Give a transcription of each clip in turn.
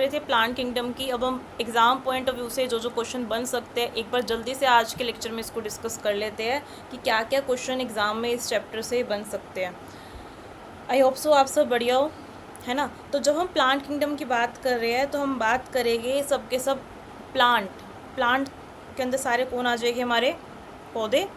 रहे थे plant kingdom की। अब हम एग्ज़ाम पॉइंट ऑफ व्यू से जो जो क्वेश्चन बन सकते हैं एक बार जल्दी से आज के लेक्चर में इसको डिस्कस कर लेते हैं कि क्या क्या क्वेश्चन एग्ज़ाम में इस चैप्टर से बन सकते हैं। आई होप सो आप सब बढ़िया हो, है ना। तो जब हम प्लांट किंगडम की बात कर रहे हैं तो हम बात करेंगे सब के सब प्लांट। प्लांट के अंदर सारे कौन आ जाएंगे, हमारे पौधे।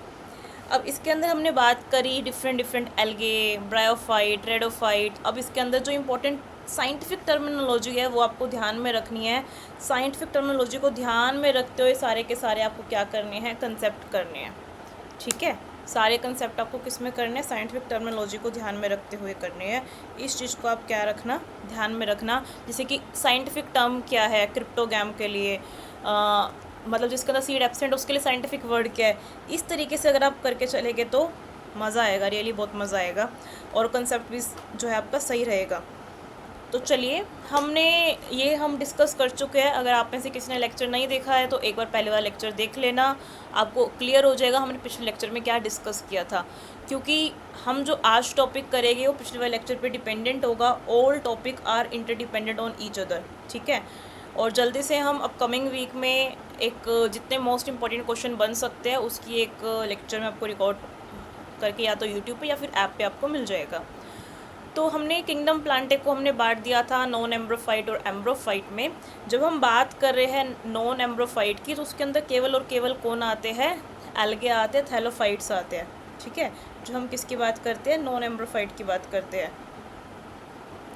अब इसके अंदर हमने बात करी डिफरेंट डिफरेंट एल्गे, ब्रायोफाइट, रेडोफाइट। अब इसके अंदर जो इम्पोर्टेंट साइंटिफिक टर्मिनोलॉजी है वो आपको ध्यान में रखनी है। साइंटिफिक टर्मिनोलॉजी को ध्यान में रखते हुए सारे के सारे आपको क्या करने हैं, कंसेप्ट करने हैं। ठीक है, सारे कंसेप्ट आपको किस में करने हैं, साइंटिफिक टर्मिनोलॉजी को ध्यान में रखते हुए करने हैं। इस चीज़ को आप क्या रखना, ध्यान में रखना। जैसे कि साइंटिफिक टर्म क्या है क्रिप्टोगैम के लिए, मतलब जिसके अंदर सीड एब्सेंट उसके लिए साइंटिफिक वर्ड क्या है। इस तरीके से अगर आप करके चलेंगे तो मज़ा आएगा, रियली बहुत मज़ा आएगा और कंसेप्ट भी जो है आपका सही रहेगा। तो चलिए हम डिस्कस कर चुके हैं। अगर आप में से किसी ने लेक्चर नहीं देखा है तो एक बार पहले वाला लेक्चर देख लेना, आपको क्लियर हो जाएगा हमने पिछले लेक्चर में क्या डिस्कस किया था। क्योंकि हम जो आज टॉपिक करेंगे वो पिछले वाले लेक्चर पे डिपेंडेंट होगा। All topic are interdependent on each other, ठीक है। और जल्दी से हम अपकमिंग वीक में एक जितने मोस्ट इंपॉर्टेंट क्वेश्चन बन सकते हैं उसकी एक लेक्चर में आपको रिकॉर्ड करके या तो यूट्यूब पे या फिर ऐप पे आपको मिल जाएगा। तो हमने किंगडम प्लांटे को हमने बांट दिया था नॉन एम्ब्रोफाइट और एम्ब्रोफाइट में। जब हम बात कर रहे हैं नॉन एम्ब्रोफाइट की तो उसके अंदर केवल और केवल कौन आते हैं, एल्गे आते हैं, थैलोफाइट्स आते हैं। ठीक है, जो हम किसकी बात करते हैं, नॉन एम्ब्रोफाइट की बात करते हैं।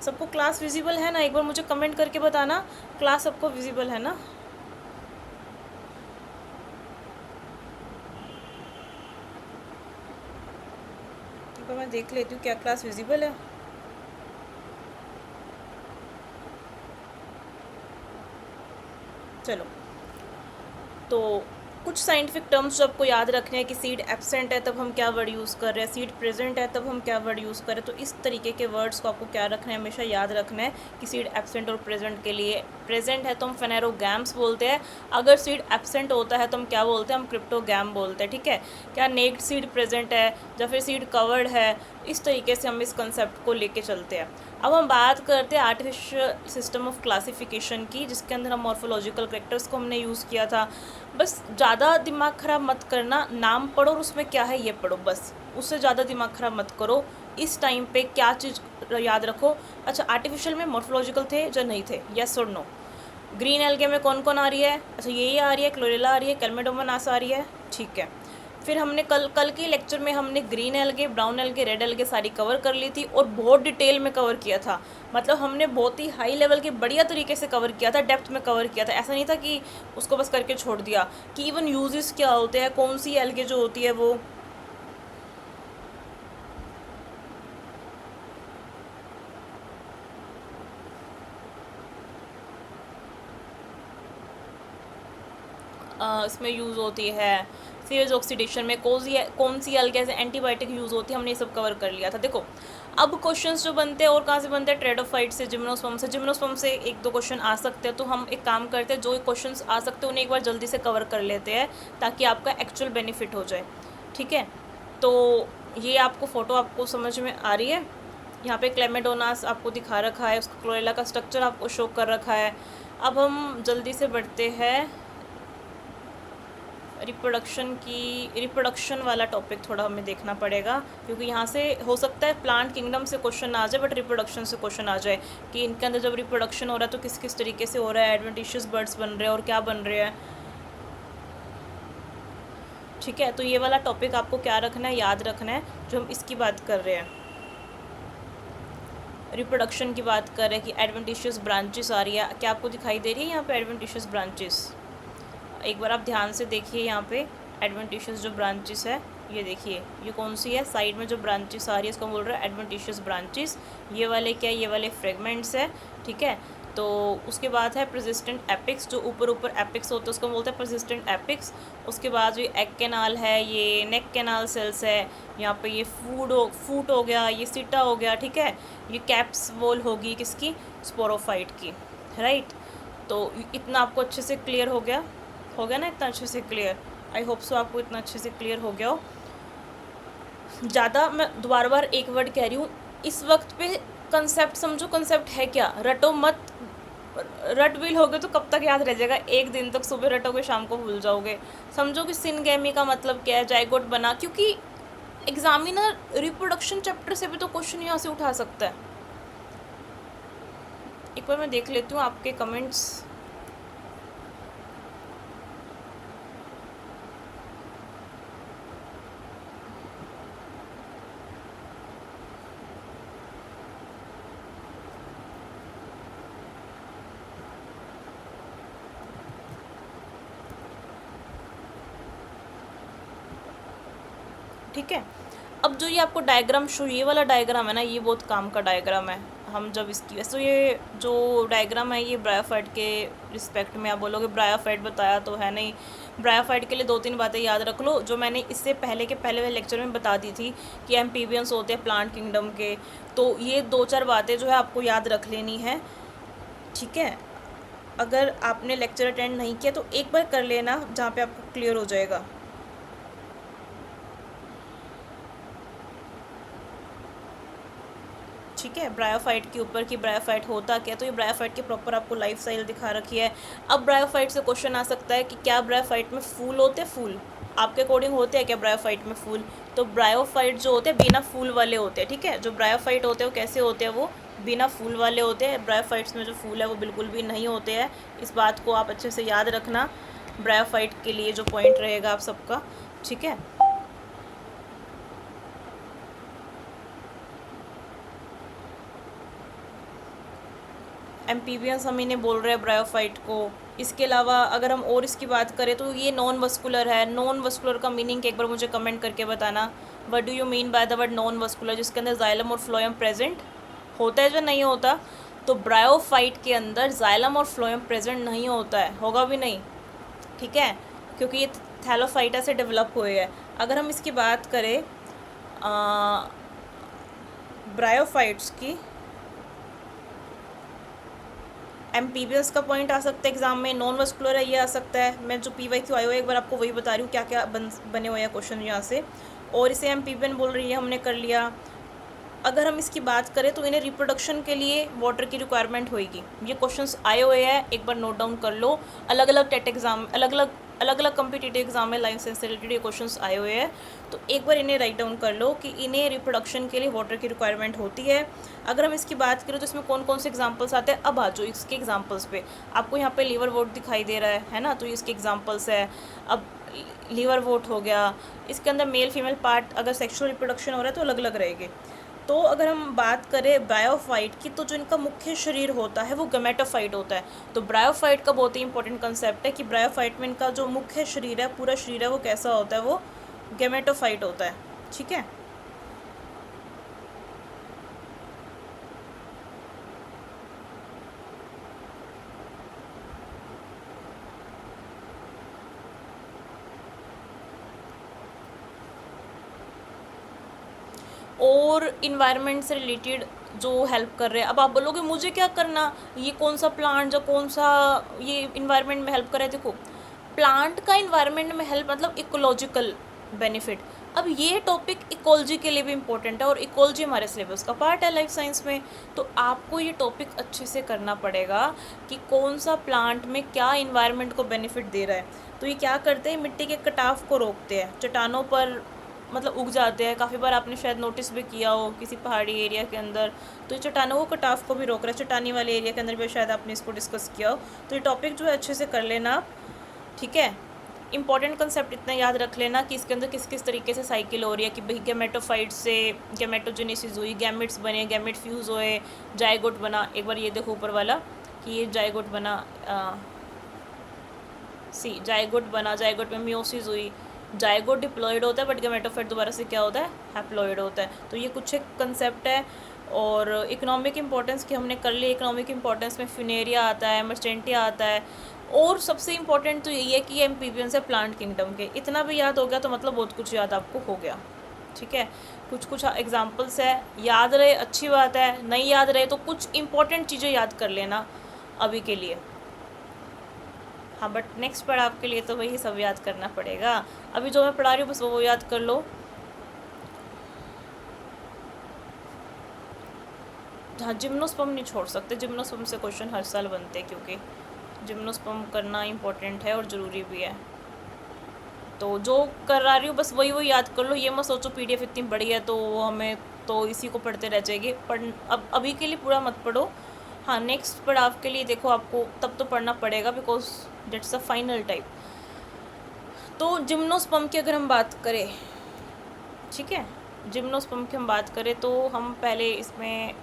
सबको क्लास विजिबल है ना, एक बार मुझे कमेंट करके बताना क्लास सबको विजिबल है ना। एक बार मैं देख लेती हूँ क्या क्लास विजिबल है। चलो, तो कुछ साइंटिफिक टर्म्स जो आपको याद रखने हैं कि सीड एब्सेंट है तब हम क्या वर्ड यूज़ कर रहे हैं, सीड प्रेजेंट है तब हम क्या वर्ड यूज़ कर रहे हैं। तो इस तरीके के वर्ड्स को आपको क्या रखना है, हमेशा याद रखना है कि सीड एब्सेंट और प्रेजेंट के लिए प्रेजेंट है तो हम फेनेरोगैम्स बोलते हैं, अगर सीड एब्सेंट होता है तो हम क्या बोलते हैं, हम क्रिप्टोगैम बोलते हैं। ठीक है, क्या नेक्ड सीड प्रेजेंट है या फिर सीड कवर्ड है, इस तरीके से हम इस कंसेप्ट को लेके चलते हैं। अब हम बात करते हैं आर्टिफिशियल सिस्टम ऑफ क्लासिफिकेशन की, जिसके अंदर हम मॉर्फोलॉजिकल कैरेक्टर्स को हमने यूज़ किया था। बस ज़्यादा दिमाग ख़राब मत करना, नाम पढ़ो और उसमें क्या है ये पढ़ो, बस उससे ज़्यादा दिमाग ख़राब मत करो। इस टाइम पे क्या चीज़ याद रखो, अच्छा आर्टिफिशियल में मॉर्फोलॉजिकल थे या नहीं थे, यस और नो। ग्रीन एल्गे में कौन कौन आ रही है, अच्छा ये आ रही है, क्लोरेला आ रही है, कैल्मेडोमोनास आ रही है। ठीक है, फिर हमने कल के लेक्चर में हमने green algae, brown algae, red algae सारी कवर कर ली थी और बहुत डिटेल में कवर किया था। मतलब हमने बहुत ही हाई लेवल के बढ़िया तरीके से कवर किया था, डेप्थ में कवर किया था। ऐसा नहीं था कि उसको बस करके छोड़ दिया कि इवन यूजेस क्या होते हैं, कौन सी एल्गे जो होती है वो इसमें यूज़ होती है, सीरीज ऑक्सीडेशन में कौन सी एल्गे से एंटीबायोटिक यूज़ होती है, हमने ये सब कवर कर लिया था। देखो अब क्वेश्चंस जो बनते हैं और कहाँ से बनते हैं, ट्रेडोफाइट से, जिम्नोस्पर्म से। जिम्नोस्पर्म से एक दो क्वेश्चन आ सकते हैं, तो हम एक काम करते हैं जो क्वेश्चंस आ सकते हैं उन्हें एक बार जल्दी से कवर कर लेते हैं ताकि आपका एक्चुअल बेनिफिट हो जाए। ठीक है, तो ये आपको फ़ोटो आपको समझ में आ रही है, यहाँ पे क्लेमेडोनास आपको दिखा रखा है, उसका क्लोरेला का स्ट्रक्चर आपको शो कर रखा है। अब हम जल्दी से बढ़ते हैं रिप्रोडक्शन वाला टॉपिक थोड़ा हमें देखना पड़ेगा, क्योंकि यहाँ से हो सकता है प्लांट किंगडम से क्वेश्चन आ जाए बट रिप्रोडक्शन से क्वेश्चन आ जाए कि इनके अंदर जब रिप्रोडक्शन हो रहा है तो किस किस तरीके से हो रहा है, एडवेंटिशियस बर्ड्स बन रहे हैं और क्या बन रहे हैं। ठीक है, तो ये वाला टॉपिक आपको क्या रखना है, याद रखना है जो हम इसकी बात कर रहे हैं, रिप्रोडक्शन की बात कर रहे हैं कि एडवेंटिशियस ब्रांचेस आ रही है। क्या आपको दिखाई दे रही है यहाँ पे एडवेंटिशियस ब्रांचेस, एक बार आप ध्यान से देखिए यहाँ पे एडवेंटिशियस जो ब्रांचेस है, ये देखिए ये कौन सी है, साइड में जो ब्रांचेस आ रही है इसको बोल रहे हैं एडवेंटिशियस ब्रांचेस। ये वाले क्या है, ये वाले फ्रेगमेंट्स है। ठीक है, तो उसके बाद है परसिस्टेंट एपिक्स, जो ऊपर एपिक्स होते हैं उसको बोलते हैं परसिस्टेंट एपिक्स। उसके बाद ये एग कैनाल है, ये नेक कैनाल सेल्स है, यहाँ पे ये फूट हो गया, ये सीटा हो गया। ठीक है, ये कैप्स वॉल होगी किसकी, स्पोरोफाइट की, राइट। तो इतना आपको अच्छे से क्लियर हो गया ना, इतना अच्छे से क्लियर, आई होप सो आपको इतना अच्छे से क्लियर हो गया हो। ज़्यादा मैं दोबारा बार एक वर्ड कह रही हूँ, इस वक्त पे कंसेप्ट समझो, कंसेप्ट है क्या, रटो मत, रट भी लोगे तो कब तक याद रह जाएगा? एक दिन तक, सुबह रटोगे शाम को भूल जाओगे। समझो कि सिनगेमी का मतलब क्या है, जाइगोट बना, क्योंकि एग्जामिनर रिप्रोडक्शन चैप्टर से भी तो क्वेश्चन यहाँ से उठा सकता है। एक बार मैं देख लेती हूँ आपके कमेंट्स। ठीक है, अब जो ये आपको डायग्राम शो, ये वाला डायग्राम है ना, ये बहुत काम का डायग्राम है। हम जब इसकी, वैसे तो ये जो डायग्राम है ये ब्रायोफाइट के रिस्पेक्ट में, आप बोलोगे ब्रायोफाइट बताया तो है नहीं। ब्रायोफाइट के लिए 2-3 बातें याद रख लो, जो मैंने इससे पहले के पहले वाले लेक्चर में बता दी थी कि एम्फीबियंस होते हैं प्लांट किंगडम के। तो ये 2-4 बातें जो है आपको याद रख लेनी है। ठीक है, अगर आपने लेक्चर अटेंड नहीं किया तो एक बार कर लेना, जहाँ पे आपको क्लियर हो जाएगा। ठीक है, ब्रायोफाइट के ऊपर कि ब्रायोफाइट होता क्या, तो ये ब्रायोफाइट की प्रॉपर आपको लाइफ स्टाइल दिखा रखी है। अब ब्रायोफाइट से क्वेश्चन आ सकता है कि क्या ब्रायोफाइट में फूल होते हैं? फूल आपके अकॉर्डिंग होते हैं क्या ब्रायोफाइट में फूल? तो ब्रायोफाइट जो होते हैं बिना फूल वाले होते हैं। ठीक है, जो ब्रायोफाइट होते हैं वो कैसे होते हैं? वो बिना फूल वाले होते हैं। ब्रायोफाइट्स में जो फूल है वो बिल्कुल भी नहीं होते हैं। इस बात को आप अच्छे से याद रखना, ब्रायोफाइट के लिए जो पॉइंट रहेगा आप सबका। ठीक है, एम्फीबियंस हम इन्हें बोल रहे हैं ब्रायोफाइट को। इसके अलावा अगर हम और इसकी बात करें तो ये नॉन वस्कुलर है। नॉन वस्कुलर का मीनिंग एक बार मुझे कमेंट करके बताना, what do you mean by the word non vascular? जिसके अंदर जाइलम और फ्लोएम प्रेजेंट होता है, जो नहीं होता। तो ब्रायोफाइट के अंदर जाइलम और फ्लोएम प्रेजेंट नहीं होता है, होगा भी नहीं। ठीक है, क्योंकि ये थैलोफाइटा से डेवलप हुए हैं। अगर हम इसकी बात करें ब्रायोफाइट्स की, एम्फीबियंस का पॉइंट आ सकता है एग्जाम में, नॉन वस्कुलर है ये आ सकता है। मैं जो PYQ आया हुआ है एक बार आपको वही बता रही हूँ, क्या क्या बने हुए हैं क्वेश्चन यहाँ से। और इसे एम्फीबियन बोल रही है, हमने कर लिया। अगर हम इसकी बात करें तो इन्हें रिप्रोडक्शन के लिए वाटर की रिक्वायरमेंट होएगी। ये क्वेश्चंस आए हुए हैं, एक बार नोट डाउन कर लो। अलग अलग टेट एग्जाम, अलग अलग कम्पिटिटिव एग्जाम में लाइफ साइंस से रिलेटेड ये क्वेश्चंस आए हुए हैं। तो एक बार इन्हें राइट डाउन कर लो कि इन्हें रिप्रोडक्शन के लिए वाटर की रिक्वायरमेंट होती है। अगर हम इसकी बात करें तो इसमें कौन कौन से एग्जाम्पल्स आते हैं, अब आ जाओ इसके एग्जाम्पल्स पे। आपको यहाँ पे लीवर वोट दिखाई दे रहा है ना, तो ये इसके एग्जाम्पल्स है। अब लीवर वोट हो गया, इसके अंदर मेल फीमेल पार्ट अगर सेक्शुअल रिप्रोडक्शन हो रहा है तो अलग अलग रहेंगे। तो अगर हम बात करें ब्रायोफाइट की, तो जो इनका मुख्य शरीर होता है वो गैमेटोफाइट होता है। तो ब्रायोफाइट का बहुत ही इंपॉर्टेंट कंसेप्ट है कि ब्रायोफाइट में इनका जो मुख्य शरीर है, पूरा शरीर है, वो कैसा होता है? वो गैमेटोफाइट होता है। ठीक है, और इन्वायरमेंट से रिलेटेड जो हेल्प कर रहे हैं। अब आप बोलोगे मुझे क्या करना, ये कौन सा प्लांट जो कौन सा ये इन्वायरमेंट में हेल्प कर रहा है? देखो, प्लांट का इन्वायरमेंट में हेल्प मतलब इकोलॉजिकल बेनिफिट। अब ये टॉपिक इकोलॉजी के लिए भी इम्पोर्टेंट है, और इकोलॉजी हमारे सिलेबस का पार्ट है लाइफ साइंस में। तो आपको ये टॉपिक अच्छे से करना पड़ेगा कि कौन सा प्लांट में क्या इन्वायरमेंट को बेनिफिट दे रहा है। तो ये क्या करते हैं, मिट्टी के कटाव को रोकते हैं, चट्टानों पर मतलब उग जाते हैं। काफ़ी बार आपने शायद नोटिस भी किया हो किसी पहाड़ी एरिया के अंदर, तो ये चट्टानों को कटाव को भी रोक रहा है। चट्टानी वाले एरिया के अंदर भी शायद आपने इसको डिस्कस किया हो। तो ये टॉपिक जो है अच्छे से कर लेना आप। ठीक है, इंपॉर्टेंट कंसेप्ट इतना याद रख लेना कि इसके अंदर किस किस तरीके से साइकिल हो रही है, कि भाई गैमेटोफाइट से गैमेटोजेनेसिस हुई, गैमेट्स बने, गैमेट फ्यूज़ हुए, जाइगोट बना। एक बार ये देखो ऊपर वाला कि ये जाइगोट बना, जाइगोट बना, जाइगोट में मियोसिस हुई, जाइगोट डिप्लॉयड होता है, बट गैमेटोफाइट दोबारा से क्या होता है? हैप्लॉयड होता है। तो ये कुछ एक कंसेप्ट है। और इकोनॉमिक इंपॉर्टेंस की हमने कर ली। इकोनॉमिक इंपॉर्टेंस में फिनेरिया आता है, मर्चेंटिया आता है, और सबसे इंपॉर्टेंट तो यही है कि ये एम्फीबियंस है प्लांट किंगडम के। इतना भी याद हो गया तो मतलब बहुत कुछ याद आपको हो गया। ठीक है, कुछ कुछ एग्जाम्पल्स है, याद रहे अच्छी बात है, नहीं याद रहे तो कुछ इंपॉर्टेंट चीज़ें याद कर लेना अभी के लिए। हाँ, बट नेक्स्ट पर आपके लिए तो वही सब याद करना पड़ेगा। अभी जो मैं पढ़ा रही हूँ बस वो याद कर लो। हाँ, जिम्नोस्पर्म नहीं छोड़ सकते, जिम्नोस्पर्म से क्वेश्चन हर साल बनते हैं क्योंकि जिम्नोस्पर्म करना इम्पोर्टेंट है और ज़रूरी भी है। तो जो करा रही हूँ बस वही वही याद कर लो, ये मत सोचो पीडीएफ इतनी बड़ी है तो हमें तो इसी को पढ़ते रह जाएगी। अब अभी के लिए पूरा मत पढ़ो, हाँ नेक्स्ट पढ़ाव के लिए देखो आपको तब तो पढ़ना पड़ेगा, because that's the final type. तो जिम्नोस्पर्म की अगर हम बात करें, ठीक है, जिम्नोस्पर्म की हम बात करें तो हम पहले इसमें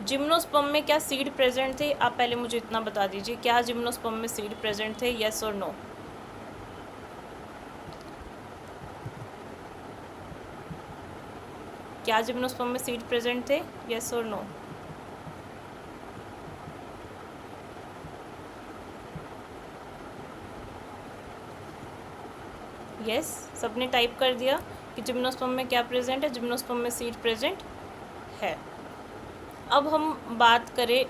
जिम्नोस्पर्म में क्या सीड प्रेजेंट थे, आप पहले मुझे इतना बता दीजिए, क्या जिम्नोस्पर्म में सीड प्रेजेंट थे, येस और नो? क्या जिम्नोस्पर्म में सीड प्रेजेंट थे, येस और नो? यस, सबने टाइप कर दिया कि जिम्नोस्पर्म में क्या प्रेजेंट है, जिम्नोस्पर्म में सीड प्रेजेंट है। अब हम बात करें,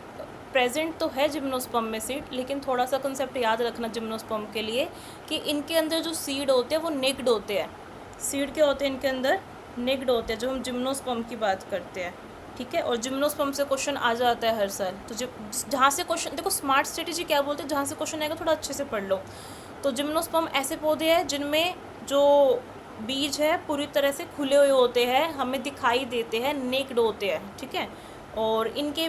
प्रेजेंट तो है जिम्नोस्पर्म में सीड, लेकिन थोड़ा सा कंसेप्ट याद रखना जिम्नोस्पर्म के लिए कि इनके अंदर जो सीड होते हैं वो नेक्ड होते हैं। सीड क्या होते हैं इनके अंदर, नेक्ड होते हैं, जो हम जिम्नोस्पर्म की बात करते हैं, ठीक है। और जिम्नोस्पर्म से क्वेश्चन आ जाता है हर साल, तो जहाँ से क्वेश्चन देखो, स्मार्ट स्ट्रेटेजी क्या बोलते हैं, जहाँ से क्वेश्चन आएगा थोड़ा अच्छे से पढ़ लो। तो जिम्नोस्पर्म ऐसे पौधे हैं जिनमें जो बीज है पूरी तरह से खुले हुए होते हैं, हमें दिखाई देते हैं, नेक्ड होते हैं, ठीक है। और इनके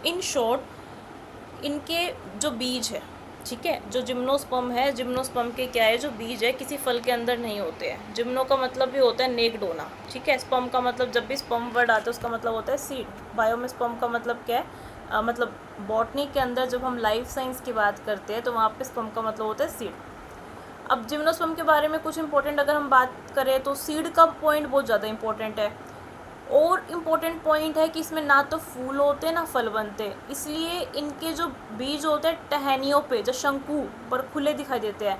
इन शॉर्ट इनके जो बीज है, ठीक है, जो जिम्नोस्पर्म है, जिम्नोस्पर्म के क्या है, जो बीज है किसी फल के अंदर नहीं होते हैं। जिम्नो का मतलब भी होता है नेक्ड होना, ठीक है। स्पर्म का मतलब, जब भी स्पर्म वर्ड आता है उसका मतलब होता है सीड। बायो में स्पर्म का मतलब क्या है, मतलब बॉटनी के अंदर जब हम लाइफ साइंस की बात करते हैं तो वहाँ पे स्पर्म का मतलब होता है सीड। अब जिम्नोस्पर्म के बारे में कुछ इंपॉर्टेंट अगर हम बात करें तो सीड का पॉइंट बहुत ज़्यादा इंपॉर्टेंट है, और इम्पोर्टेंट पॉइंट है कि इसमें ना तो फूल होते ना फल बनते, इसलिए इनके जो बीज होते हैं टहनियों पे, जो शंकु पर खुले दिखाई देते हैं।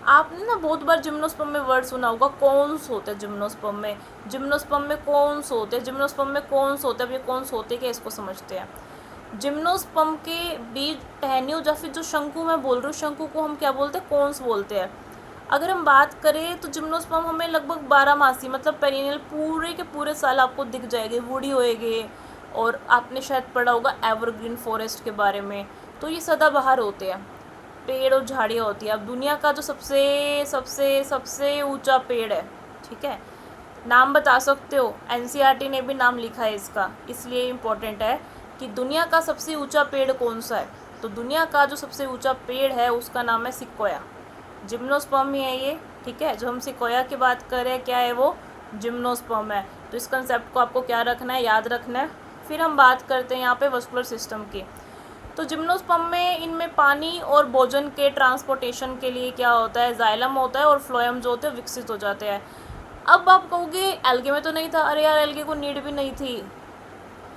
आपने ना बहुत बार जिम्नोस्पर्म में वर्ड सुना होगा, कॉन्स होते हैं जिम्नोस्पर्म में, जिम्नोस्पर्म में कॉन्स होते हैं, जिम्नोस्पर्म में कॉन्स होते हैं। अब ये कॉन्स होते क्या, इसको समझते हैं। जिम्नोस्पर्म के बीज टहनियों, या फिर जो शंकु मैं बोल रही हूँ, शंकु को हम क्या बोलते हैं, कॉन्स बोलते हैं। अगर हम बात करें तो जिम्नोस्पर्म हमें लगभग 12 मासी, मतलब पेरिनियल, पूरे के पूरे साल आपको दिख जाएंगे, वुडी होएंगे। और आपने शायद पढ़ा होगा एवरग्रीन फॉरेस्ट के बारे में, तो ये सदाबहार होते हैं, पेड़ और झाड़ियाँ होती है। अब दुनिया का जो सबसे सबसे सबसे ऊंचा पेड़ है, ठीक है, नाम बता सकते हो, एनसीईआरटी ने भी नाम लिखा है इसका, इसलिए इम्पोर्टेंट है कि दुनिया का सबसे ऊंचा पेड़ कौन सा है। तो दुनिया का जो सबसे ऊंचा पेड़ है उसका नाम है सिक्वोया, जिम्नोस्पर्म ही है ये, ठीक है। जो हम सिक्वोया की बात कर रहे हैं क्या है, वो जिम्नोस्पर्म है। तो इस कंसेप्ट को आपको क्या रखना है, याद रखना है। फिर हम बात करते हैं यहाँ पे वस्कुलर सिस्टम की। तो जिम्नोस्पर्म में, इनमें पानी और भोजन के ट्रांसपोर्टेशन के लिए क्या होता है, जाइलम होता है, और फ्लोएम जो होते हैं विकसित हो जाते हैं। अब आप कहोगे एल्गे में तो नहीं था, अरे यार एल्गे को नीड भी नहीं थी,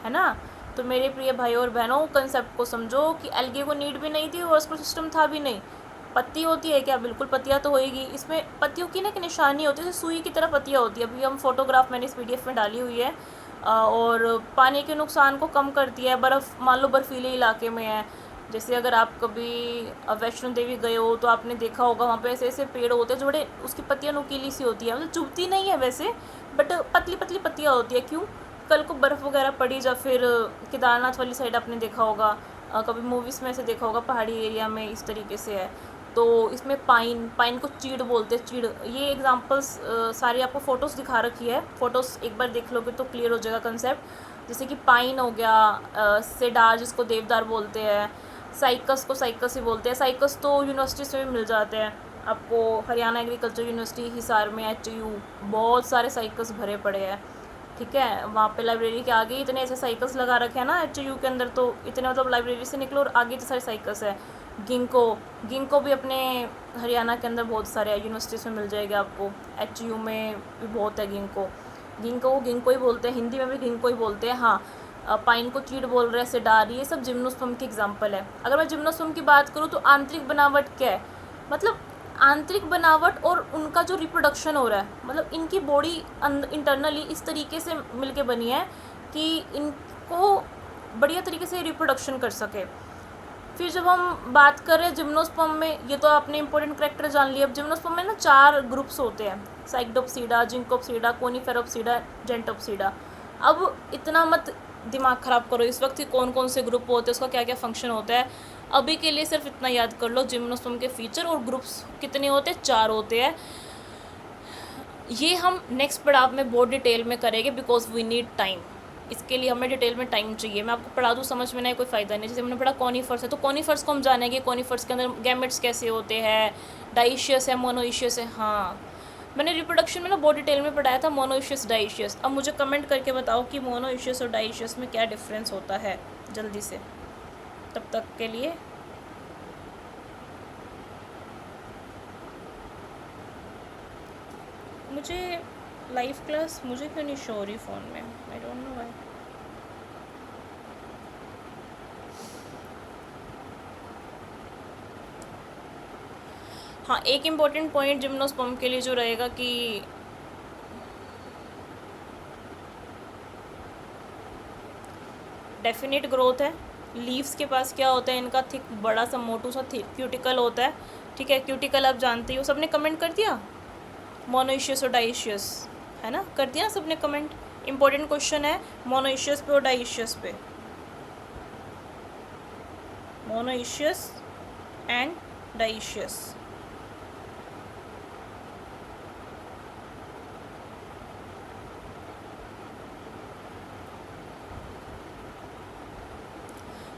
है ना। तो मेरे प्रिय भाई और बहनों, कंसेप्ट को समझो कि एल्गे को नीड भी नहीं थी और वस्कुलर सिस्टम था भी नहीं। पत्ती होती है क्या, बिल्कुल पत्तियाँ तो होएगी, इसमें पत्तियों की ना एक निशानी होती है, सुई की तरह पत्तियाँ होती है। अभी हम फोटोग्राफ मैंने इस पीडीएफ में डाली हुई है। और पानी के नुकसान को कम करती है। बर्फ़, मान लो बर्फीले इलाके में है, जैसे अगर आप कभी वैष्णो देवी गए हो तो आपने देखा होगा वहाँ पे ऐसे ऐसे पेड़ होते हैं जो बड़े, उसकी पत्तियाँ नुकीली सी होती है, मतलब चुभती नहीं है वैसे, बट पतली पतली पत्तियाँ होती है। क्यों, कल को बर्फ़ वगैरह पड़ी, या फिर केदारनाथ वाली साइड आपने देखा होगा, कभी मूवीज़ में ऐसे देखा होगा, पहाड़ी एरिया में इस तरीके से है। तो इसमें पाइन को चीड़ बोलते हैं, चीड़। ये एग्जांपल्स सारी आपको फ़ोटोज़ दिखा रखी है, फ़ोटोज़ एक बार देख लोगे तो क्लियर हो जाएगा कंसेप्ट। जैसे कि पाइन हो गया, सेडार जिसको देवदार बोलते हैं, साइकस को साइकस ही बोलते हैं। साइकस तो यूनिवर्सिटीज़ में भी मिल जाते हैं आपको, हरियाणा एग्रीकल्चर यूनिवर्सिटी हिसार में, HU, बहुत सारे साइकस भरे पड़े हैं, ठीक है। वहाँ पे लाइब्रेरी के आगे इतने ऐसे साइकल्स लगा रखे हैं ना HU के अंदर, तो इतने, मतलब लाइब्रेरी से निकलो और आगे इतने सारे साइकल्स है। गिंको भी अपने हरियाणा के अंदर बहुत सारे यूनिवर्सिटीज़ में मिल जाएगा आपको, HU में भी बहुत है गिंको ही बोलते हैं, हिंदी में भी गिंको ही बोलते हैं। हाँ, पाइन को चीड़ बोल रहे हैं, सेडार, ये सब जिम्नोस्पर्म के एग्जाम्पल है। अगर मैं जिम्नोस्पर्म की बात करूँ तो आंतरिक बनावट क्या है, मतलब आंतरिक बनावट और उनका जो रिप्रोडक्शन हो रहा है, मतलब इनकी बॉडी इंटरनली इस तरीके से मिलके बनी है कि इनको बढ़िया तरीके से रिप्रोडक्शन कर सके। फिर जब हम बात कर रहे हैं जिम्नोस्पर्म में, ये तो आपने इंपॉर्टेंट करेक्टर जान लिया। अब जिम्नोस्पर्म में ना 4 ग्रुप्स होते हैं, साइक्डोप्सीडा, जिंकोप्सीडा, कोनिफेरोप्सीडा, जेंटोप्सीडा। अब इतना मत दिमाग ख़राब करो इस वक्त कि कौन कौन से ग्रुप होते हैं, उसका क्या क्या फंक्शन होता है। अभी के लिए सिर्फ इतना याद कर लो, जिम्नोस्पर्म के फीचर और ग्रुप्स कितने होते हैं, 4 होते हैं। ये हम नेक्स्ट पड़ाव में बहुत डिटेल में करेंगे, बिकॉज वी नीड टाइम। इसके लिए हमें डिटेल में टाइम चाहिए। मैं आपको पढ़ा दूँ, समझ में नहीं कोई फ़ायदा नहीं। जैसे हमने पढ़ा कॉनिफर्स है, तो कॉनिफर्स को हम जानेंगे कॉनिफर्स के अंदर गैमेट्स कैसे होते हैं, डाइशियस है, मोनोइशियस है। हाँ, मैंने रिप्रोडक्शन में ना बहुत डिटेल में पढ़ाया था मोनोइशियस डाइशियस। अब मुझे कमेंट करके बताओ कि मोनोइशियस और डाइशियस में क्या डिफरेंस होता है, जल्दी से। तब तक के लिए मुझे लाइव क्लास मुझे क्यों नहीं शो हो रही फ़ोन में, आई डोंट नो व्हाई। हाँ, एक इम्पॉर्टेंट पॉइंट जिम्नोस्पर्म के लिए जो रहेगा कि डेफिनेट ग्रोथ है। लीव्स के पास क्या होता है, इनका थिक बड़ा सा मोटू सा क्यूटिकल होता है। ठीक है, क्यूटिकल आप जानते हो। सबने कमेंट कर दिया मोनोइशियस और डाइशियस, है ना, कर दिया सबने कमेंट। इंपॉर्टेंट क्वेश्चन है मोनोइशियस पे और डाइशियस पे। Monoecious and dioecious.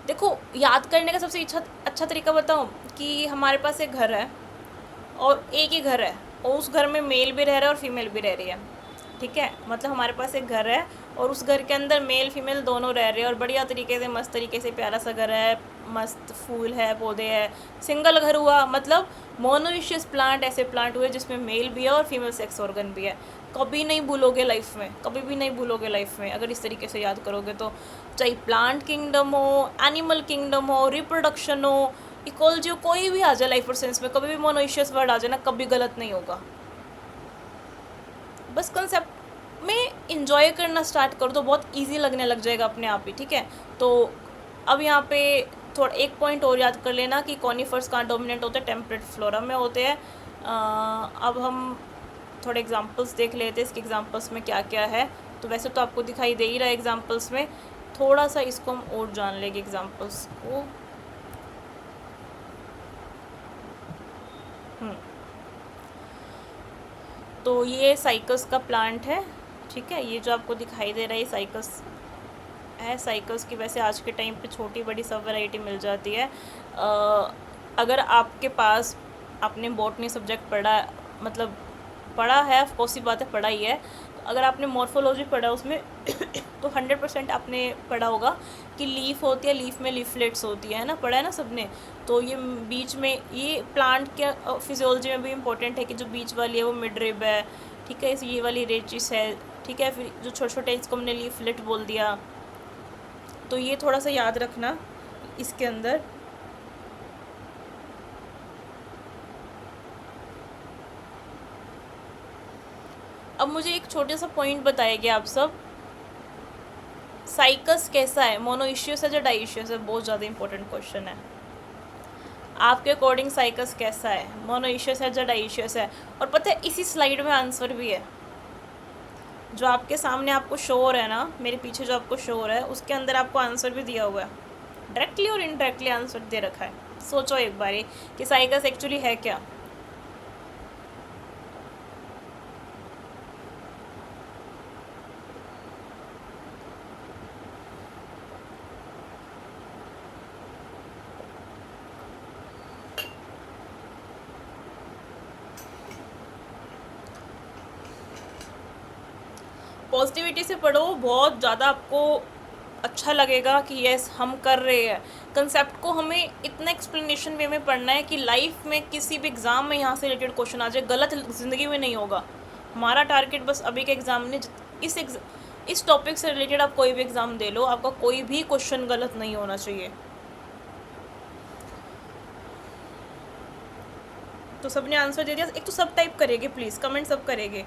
देखो, याद करने का सबसे अच्छा तरीका बताऊं कि हमारे पास एक घर है और एक ही घर है, और उस घर में मेल भी रह रहा है और फीमेल भी रह रही है। ठीक है, मतलब हमारे पास एक घर है और उस घर के अंदर मेल फीमेल दोनों रह रहे हैं, और बढ़िया तरीके से मस्त तरीके से प्यारा सा घर है, मस्त फूल है, पौधे है। सिंगल घर हुआ मतलब मोनोइशियस प्लांट ऐसे प्लांट हुए जिसमें मेल भी है और फीमेल सेक्स ऑर्गन भी है। कभी नहीं भूलोगे लाइफ में, कभी भी नहीं भूलोगे लाइफ में अगर इस तरीके से याद करोगे तो। चाहे प्लांट किंगडम हो, एनिमल किंगडम हो, रिप्रोडक्शन हो, इकोलॉजी हो, कोई भी आ जाए लाइफ और सेंस में, कभी भी मोनोइशियस वर्ड आ जाए ना, कभी गलत नहीं होगा। बस कंसेप्ट में इंजॉय करना स्टार्ट कर दो, बहुत इजी लगने लग जाएगा अपने आप ही। ठीक है, तो अब यहाँ पे थोड़ा एक पॉइंट और याद कर लेना कि कॉनिफर्स कहाँ डोमिनेंट होते हैं, टेम्परेट फ्लोरा में होते हैं। अब हम थोड़े एग्जांपल्स देख लेते हैं, इसके एग्जांपल्स में क्या क्या है। तो वैसे तो आपको दिखाई दे ही रहा है एग्जांपल्स में, थोड़ा सा इसको हम और जान लेंगे एग्जांपल्स को। तो ये साइकस का प्लांट है। ठीक है, ये जो आपको दिखाई दे रहा है साइकस है। साइकस की वैसे आज के टाइम पे छोटी बड़ी सब वैरायटी मिल जाती है। अगर आपके पास आपने बॉटनी सब्जेक्ट पढ़ा, मतलब पढ़ा है, ऑफकोर्स ही बात है, पढ़ा ही है। तो अगर आपने मॉर्फोलॉजी पढ़ा उसमें तो 100% आपने पढ़ा होगा कि लीफ होती है, लीफ में लीफलेट्स होती है ना, पढ़ा है ना सबने। तो ये बीच में, ये प्लांट के फिजियोलॉजी में भी इम्पोर्टेंट है कि जो बीच वाली है वो मिड रिब है। ठीक है, ये वाली रेचिस है। ठीक है, फिर जो छोटे छोटे इसको हमने लीफलेट बोल दिया। तो ये थोड़ा सा याद रखना इसके अंदर। अब मुझे एक छोटे सा पॉइंट बताएंगे आप सब, साइकस कैसा है, मोनोइशियस है या डाइशियस है? बहुत ज़्यादा इंपॉर्टेंट क्वेश्चन है। आपके अकॉर्डिंग साइकस कैसा है, मोनोइशियस है या डाइशियस है? और पता है इसी स्लाइड में आंसर भी है, जो आपके सामने आपको शो हो रहा है ना, मेरे पीछे जो आपको शो हो रहा है उसके अंदर आपको आंसर भी दिया हुआ है, डायरेक्टली और इनडायरेक्टली आंसर दे रखा है। सोचो एक बारी कि साइकस एक्चुअली है क्या। पॉजिटिविटी से पढ़ो, बहुत ज़्यादा आपको अच्छा लगेगा कि यस हम कर रहे हैं। कंसेप्ट को हमें इतना एक्सप्लेनेशन वे में पढ़ना है कि लाइफ में किसी भी एग्ज़ाम में यहाँ से रिलेटेड क्वेश्चन आ जाए, गलत ज़िंदगी में नहीं होगा। हमारा टारगेट बस अभी के एग्ज़ाम में इस टॉपिक से रिलेटेड आप कोई भी एग्ज़ाम दे लो, आपका कोई भी क्वेश्चन गलत नहीं होना चाहिए। तो सबने आंसर दे दिया। एक तो सब टाइप करेंगे प्लीज़, कमेंट सब करेंगे।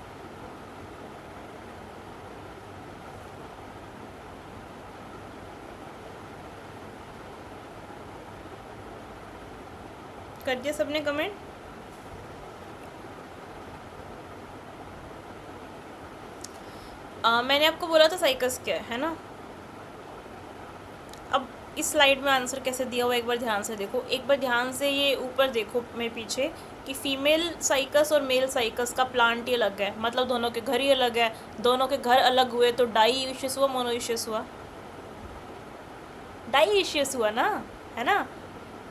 कर दिया सबने कमेंट? मैंने आपको बोला था साइकस क्या है ना। अब इस स्लाइड में आंसर कैसे दिया हुआ एक बार ध्यान से देखो, एक बार ध्यान से ये ऊपर देखो मेरे पीछे कि फीमेल साइकस और मेल साइकस का प्लांट ही अलग है, मतलब दोनों के घर ही अलग है। दोनों के घर अलग हुए तो डाईइशियस हुआ, मोनोइशियस हुआ? डाईइशियस हुआ ना, है ना।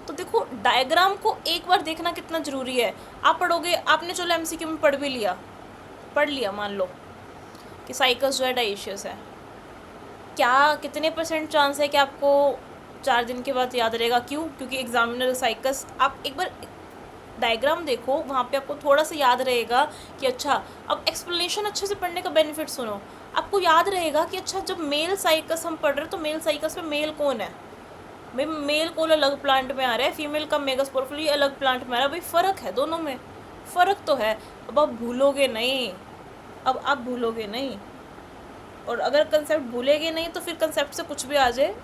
तो देखो डायग्राम को एक बार देखना कितना ज़रूरी है। आप पढ़ोगे, आपने चलो एमसीक्यू में पढ़ भी लिया, पढ़ लिया, मान लो कि साइकस जो है डाईइशियस है, क्या कितने % चांस है कि आपको 4 दिन के बाद याद रहेगा? क्यों? क्योंकि एग्जामिनर साइकस, आप एक बार डायग्राम देखो, वहाँ पे आपको थोड़ा सा याद रहेगा कि अच्छा, अब एक्सप्लेनेशन अच्छे से पढ़ने का बेनिफिट सुनो, आपको याद रहेगा कि अच्छा जब मेल साइकस हम पढ़ रहे हैं तो मेल साइकस में मेल कौन है? भाई मेल कौन अलग प्लांट में आ रहा है, फीमेल का मेगास्पोरोफिली अलग प्लांट में आ रहा है, भाई फ़र्क है दोनों में, फ़र्क तो है। अब आप भूलोगे नहीं, अब आप भूलोगे नहीं, और अगर कंसेप्ट भूलेगे नहीं तो फिर कंसेप्ट से कुछ भी आ जाए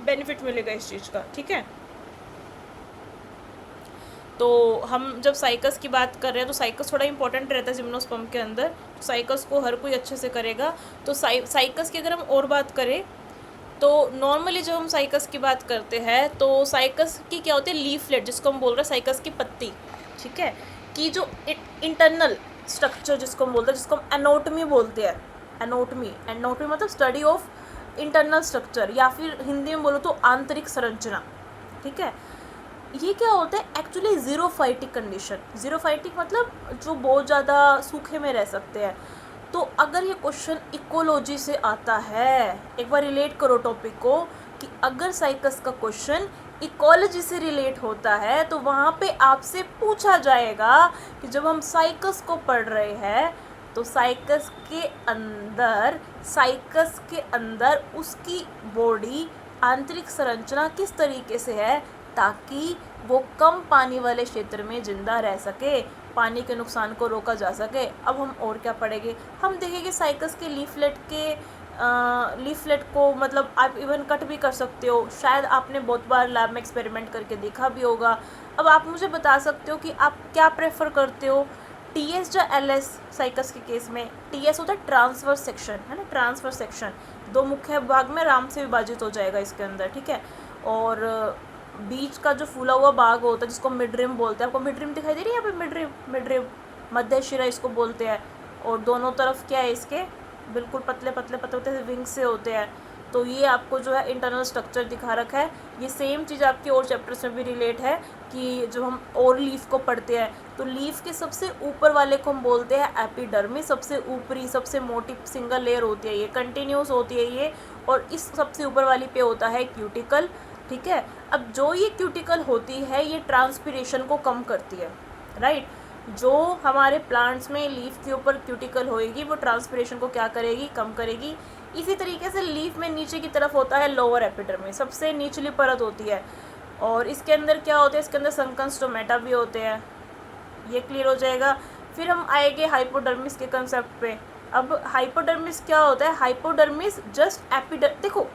बेनिफिट मिलेगा इस चीज़ का, ठीक है। तो हम जब साइकस की बात कर रहे हैं तो साइकस थोड़ा इंपॉर्टेंट रहता है जिम्नोस्पर्म के अंदर, तो साइकस को हर कोई अच्छे से करेगा। तो साइकस की अगर हम और बात करें तो नॉर्मली जब हम साइकस की बात करते हैं तो साइकस की क्या होती है, लीफलेट जिसको हम बोल रहे हैं, साइकस की पत्ती, ठीक है, कि जो इंटरनल स्ट्रक्चर जिसको हम बोलते हैं, जिसको हम एनोटमी बोलते हैं, एनोटमी मतलब स्टडी ऑफ इंटरनल स्ट्रक्चर, या फिर हिंदी में बोलो तो आंतरिक संरचना, ठीक है। ये क्या होता है एक्चुअली, ज़ीरोफाइटिक कंडीशन। ज़ीरोफाइटिक मतलब जो बहुत ज़्यादा सूखे में रह सकते हैं। तो अगर ये क्वेश्चन इकोलॉजी से आता है, एक बार रिलेट करो टॉपिक को, कि अगर साइकस का क्वेश्चन इकोलॉजी से रिलेट होता है तो वहाँ पे आपसे पूछा जाएगा कि जब हम साइकस को पढ़ रहे हैं तो साइकस के अंदर उसकी बॉडी, आंतरिक संरचना किस तरीके से है ताकि वो कम पानी वाले क्षेत्र में जिंदा रह सके, पानी के नुकसान को रोका जा सके। अब हम और क्या पढ़ेंगे, हम देखेंगे साइकस के लीफलेट को, मतलब आप इवन कट भी कर सकते हो, शायद आपने बहुत बार लैब में एक्सपेरिमेंट करके देखा भी होगा। अब आप मुझे बता सकते हो कि आप क्या प्रेफर करते हो, टीएस या एलएस? साइकस के केस में टीएस होता है ट्रांसवर्स सेक्शन, है ना, ट्रांसवर्स सेक्शन 2 मुख्य भाग में आराम से विभाजित हो जाएगा इसके अंदर, ठीक है। और बीच का जो फूला हुआ भाग होता है जिसको मिड रिम बोलते हैं, आपको मिड रिम दिखाई दे रही है यहाँ पे, मिड रिम मध्य शिरा इसको बोलते हैं। और दोनों तरफ क्या है इसके, बिल्कुल पतले पतले पतले पतले विंग से होते हैं। तो ये आपको जो है इंटरनल स्ट्रक्चर दिखा रखा है। ये सेम चीज़ आपके और चैप्टर्स में भी रिलेट है कि जो हम और लीफ को पढ़ते हैं तो लीफ के सबसे ऊपर वाले को हम बोलते हैं एपिडर्मिस, सबसे ऊपरी सबसे मोटी सिंगल लेयर होती है, ये कंटिन्यूस होती है ये, और इस सबसे ऊपर वाली पे होता है क्यूटिकल, ठीक है। अब जो ये क्यूटिकल होती है ये ट्रांसपिरेशन को कम करती है, राइट। जो हमारे प्लांट्स में लीफ के ऊपर क्यूटिकल होएगी वो ट्रांसपिरेशन को क्या करेगी, कम करेगी। इसी तरीके से लीफ में नीचे की तरफ होता है लोअर एपिडर्मिस, सबसे निचली परत होती है, और इसके अंदर क्या होता है, इसके अंदर संकन स्टोमेटा भी होते हैं, ये क्लियर हो जाएगा। फिर हम आएंगे हाइपोडर्मिस के कंसेप्ट पे। अब हाइपोडर्मिस क्या होता है, हाइपोडर्मिस जस्ट देखो,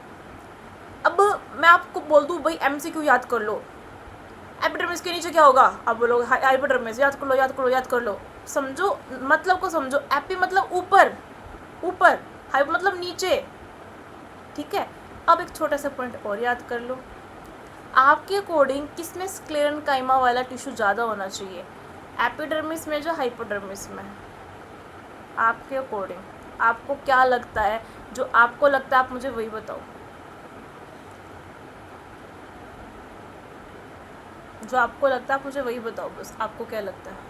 अब मैं आपको बोल दूँ भाई एमसीक्यू याद कर लो, एपिडर्मिस के नीचे क्या होगा, अब बोलो हाइपोडर्मिस, याद कर लो याद कर लो याद कर लो, समझो मतलब को समझो, एपी मतलब ऊपर, हाइपो मतलब नीचे, ठीक है। अब एक छोटा सा पॉइंट और याद कर लो, आपके अकॉर्डिंग किसमें स्क्लेरेनकाइमा वाला टिश्यू ज़्यादा होना चाहिए, एपिडर्मिस में जो हाइपोडर्मिस में? आपके अकॉर्डिंग आपको क्या लगता है, जो आपको लगता है आप मुझे वही बताओ, जो आपको लगता है आप मुझे वही बताओ, बस आपको क्या लगता है।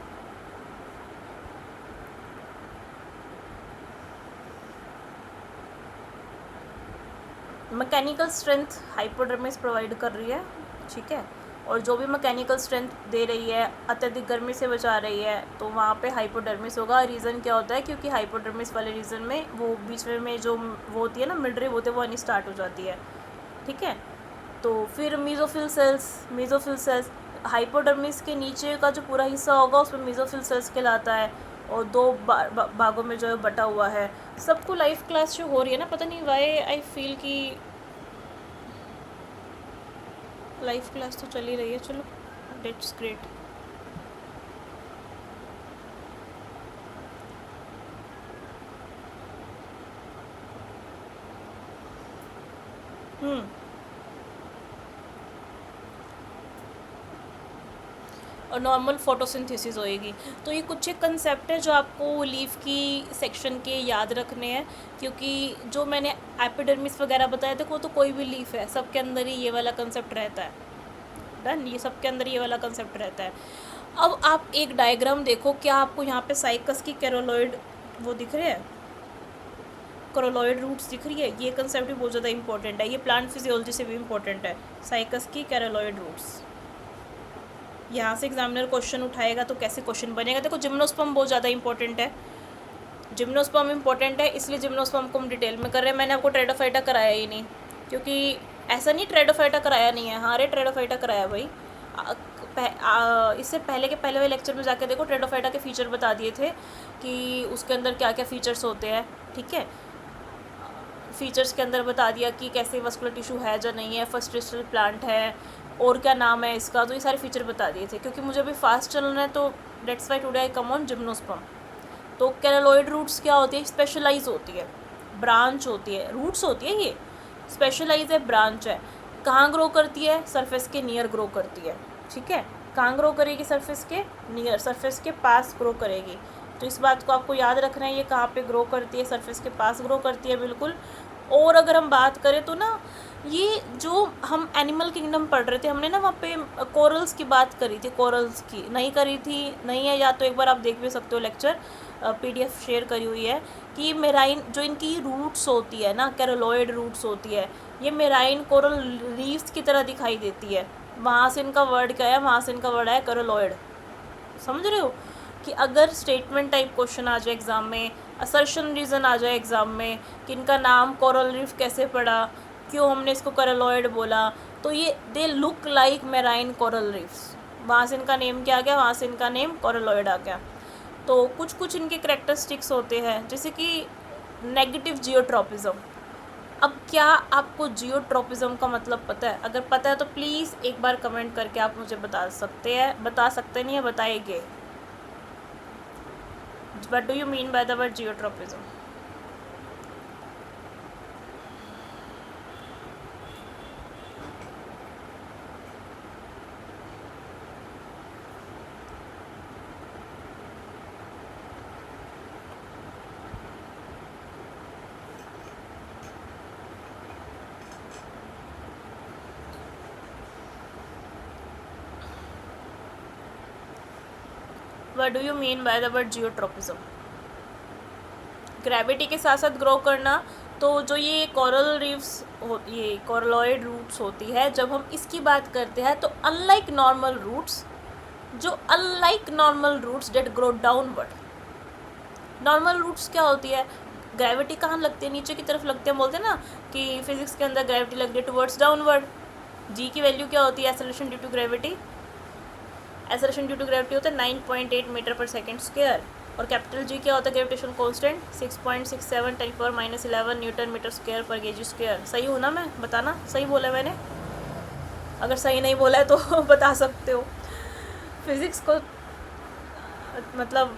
मैकेनिकल स्ट्रेंथ हाइपोडर्मिस प्रोवाइड कर रही है, ठीक है, और जो भी मैकेनिकल स्ट्रेंथ दे रही है, अत्यधिक गर्मी से बचा रही है, तो वहाँ पे हाइपोडर्मिस होगा। रीज़न क्या होता है, क्योंकि हाइपोडर्मिस वाले रीज़न में वो बीच में जो वो होती है ना मिड रिब होते हैं, वो आनी स्टार्ट हो जाती है, ठीक है। तो फिर मीजोफिल सेल्स हाइपोडर्मिस के नीचे का जो पूरा हिस्सा होगा उसमें मीजोफिल सेल्स कहलाता है, और 2 भागों में जो है बटा हुआ है। सबको लाइफ क्लास जो हो रही है ना, पता नहीं वाई आई फील कि लाइफ क्लास तो चल ही रही है, चलो दैट्स ग्रेट। और नॉर्मल फोटोसिंथेसिस होएगी। तो ये कुछ एक कंसेप्ट है जो आपको लीफ की सेक्शन के याद रखने हैं, क्योंकि जो मैंने एपिडर्मिस वगैरह बताया था वो तो कोई भी लीफ है, सबके अंदर ही ये वाला कंसेप्ट रहता है। डन, ये सबके अंदर ये वाला कंसेप्ट रहता है। अब आप एक डायग्राम देखो, क्या आपको यहाँ पे साइकस की कैरोलॉइड वो दिख रहे हैं, कैरोलॉइड रूट्स दिख रही है? ये कंसेप्ट भी बहुत ज़्यादा इंपॉर्टेंट है, ये प्लांट फिजियोलॉजी से भी इंपॉर्टेंट है। साइकस की कैरोलॉइड रूट्स, यहाँ से एग्जामिनर क्वेश्चन उठाएगा तो कैसे क्वेश्चन बनेगा। देखो जिम्नोस्पर्म बहुत ज़्यादा इंपॉर्टेंट है, जिम्नोस्पर्म इंपॉर्टेंट है, इसलिए जिम्नोस्पर्म को हम डिटेल में कर रहे हैं। मैंने आपको ट्रेडोफाइटा कराया ही नहीं, क्योंकि ऐसा नहीं ट्रेडोफाइटा कराया नहीं है, हाँ अरे ट्रेडोफाइटा कराया भाई। इससे पहले के पहले वाले लेक्चर में जाके देखो, ट्रेडोफाइटा के फीचर बता दिए थे कि उसके अंदर क्या क्या फीचर्स होते हैं। ठीक है, फीचर्स के अंदर बता दिया कि कैसे वस्कुलर टिश्यू है या नहीं है, फर्स्ट क्रिस्टल प्लांट है और क्या नाम है इसका, तो ये सारे फीचर बता दिए थे। क्योंकि मुझे अभी फास्ट चलना है तो that's why today I come on gymnosperm. तो कैरोलॉइड रूट्स क्या होती है? स्पेशलाइज होती है, ब्रांच होती है, रूट्स होती है, ये स्पेशलाइज है, ब्रांच है। कहाँ ग्रो करती है? सरफेस के नियर ग्रो करती है। ठीक है, कहाँ ग्रो करेगी? सरफेस के नियर, सरफेस के पास ग्रो करेगी। तो इस बात को आपको याद रखना है, ये कहाँ पे ग्रो करती है? सरफेस के पास ग्रो करती है, बिल्कुल। और अगर हम बात करें तो ना, ये जो हम एनिमल किंगडम पढ़ रहे थे, हमने ना वहाँ पे कोरल्स की बात करी थी, कोरल्स की नहीं करी थी, नहीं है या तो एक बार आप देख भी सकते हो, लेक्चर PDF शेयर करी हुई है कि मेराइन जो इनकी रूट्स होती है ना, कैरोलॉइड रूट्स होती है, ये मेराइन कोरल रीफ्स की तरह दिखाई देती है। वहाँ से इनका वर्ड क्या है? वहाँ से इनका वर्ड है कैरोलॉइड। समझ रहे हो कि अगर स्टेटमेंट टाइप क्वेश्चन आ जाए एग्ज़ाम में, असर्शन रीज़न आ जाए एग्ज़ाम में कि इनका नाम कोरल रीफ कैसे पड़ा, क्यों हमने इसको कैरोलॉइड बोला, तो ये they look like marine coral reefs, वहाँ से इनका नेम क्या आ गया? वहाँ से इनका नेम कैरोलॉइड आ गया। तो कुछ कुछ इनके करैक्टरिस्टिक्स होते हैं, जैसे कि नेगेटिव जियोट्रॉपिज्म। अब क्या आपको जियोट्रॉपिज्म का मतलब पता है? अगर पता है तो प्लीज़ एक बार कमेंट करके आप मुझे बता सकते हैं, बता सकते नहीं है, बताएंगे। What do you mean by the word geotropism? What do you mean by the word geotropism? Gravity के साथ साथ ग्रो करना। तो जो ये कोरल रीफ्स ये कोरलॉइड रूट्स होती है, जब हम इसकी बात करते हैं तो अनलाइक नॉर्मल रूट्स, जो unlike normal roots that grow downward. Normal roots क्या होती है? ग्रेविटी कहाँ लगती है? नीचे की तरफ लगती है। बोलते हैं ना कि फिजिक्स के अंदर ग्रेविटी लग रही है टुवर्ड्स डाउनवर्ड। जी की वैल्यू क्या होती है? Acceleration due to gravity, acceleration due to gravity होता है 9.8 मीटर पर सेकेंड स्क्वायर। और कैपिटल जी क्या होता है? Gravitation constant 6.67 10⁻11 newton metre square पर केजी स्क्वायर। सही हो ना? मैं बताना सही बोला मैंने, अगर सही नहीं बोला है तो बता सकते हो। फिज़िक्स को मतलब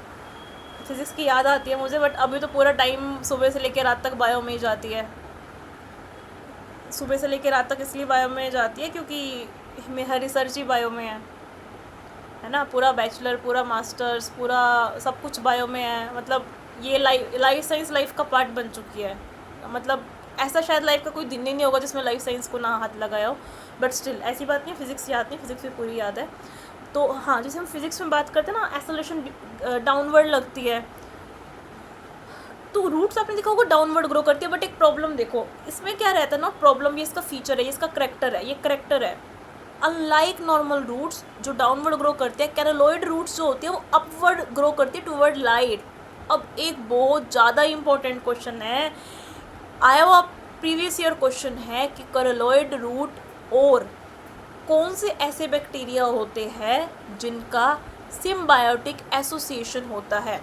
फिज़िक्स की याद आती है मुझे, बट अभी तो पूरा टाइम सुबह से लेकर रात तक बायो में ही जाती है। सुबह से लेकर रात तक इसलिए बायो में जाती है क्योंकि मेरा रिसर्च ही बायो में है ना। पूरा बैचलर, पूरा मास्टर्स, पूरा सब कुछ बायो में है। मतलब ये लाइफ साइंस लाइफ का पार्ट बन चुकी है। मतलब ऐसा शायद लाइफ का कोई दिन ही नहीं होगा जिसमें लाइफ साइंस को ना हाथ लगाया हो, बट स्टिल ऐसी बात नहीं, फिज़िक्स याद नहीं, फिज़िक्स भी पूरी याद है। तो हाँ, जैसे हम फिज़िक्स में बात करते हैं ना, एक्सेलरेशन डाउनवर्ड लगती है, तो रूट्स आपने देखा होगा डाउनवर्ड ग्रो करती है। बट एक प्रॉब्लम देखो, इसमें क्या रहता है ना, प्रॉब्लम ये इसका फीचर है, ये इसका करेक्टर है, ये करेक्टर है। अनलाइक नॉर्मल रूट्स जो डाउनवर्ड ग्रो करते हैं, कैरोलॉइड रूट्स जो होती है वो अपवर्ड ग्रो करती है टुवर्ड लाइट। अब एक बहुत ज़्यादा इंपॉर्टेंट क्वेश्चन है, आया हुआ प्रीवियस ईयर क्वेश्चन है कि कैरोलॉइड रूट और कौन से ऐसे बैक्टीरिया होते हैं जिनका सिम्बायोटिक एसोसिएशन होता है।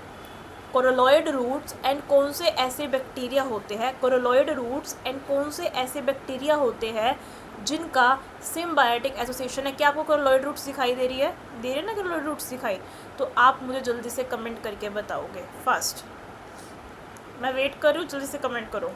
कोरोलॉइड रूट्स एंड कौन से ऐसे बैक्टीरिया होते हैं, कोरोलॉइड रूट्स एंड कौन से ऐसे बैक्टीरिया होते हैं जिनका सिम्बायोटिक एसोसिएशन है। क्या आपको कोरोलॉइड रूट्स दिखाई दे रही है ना कोरोलॉइड रूट्स दिखाई? तो आप मुझे जल्दी से कमेंट करके बताओगे फास्ट, मैं वेट कर रही हूँ, जल्दी से कमेंट करो।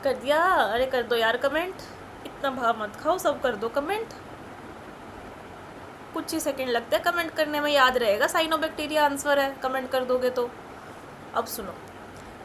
कर दिया? अरे कर दो यार कमेंट, इतना भाव मत खाओ, सब कर दो कमेंट। कुछ ही सेकंड लगते हैं कमेंट करने में, याद रहेगा साइनोबैक्टीरिया आंसर है, कमेंट कर दोगे तो। अब सुनो,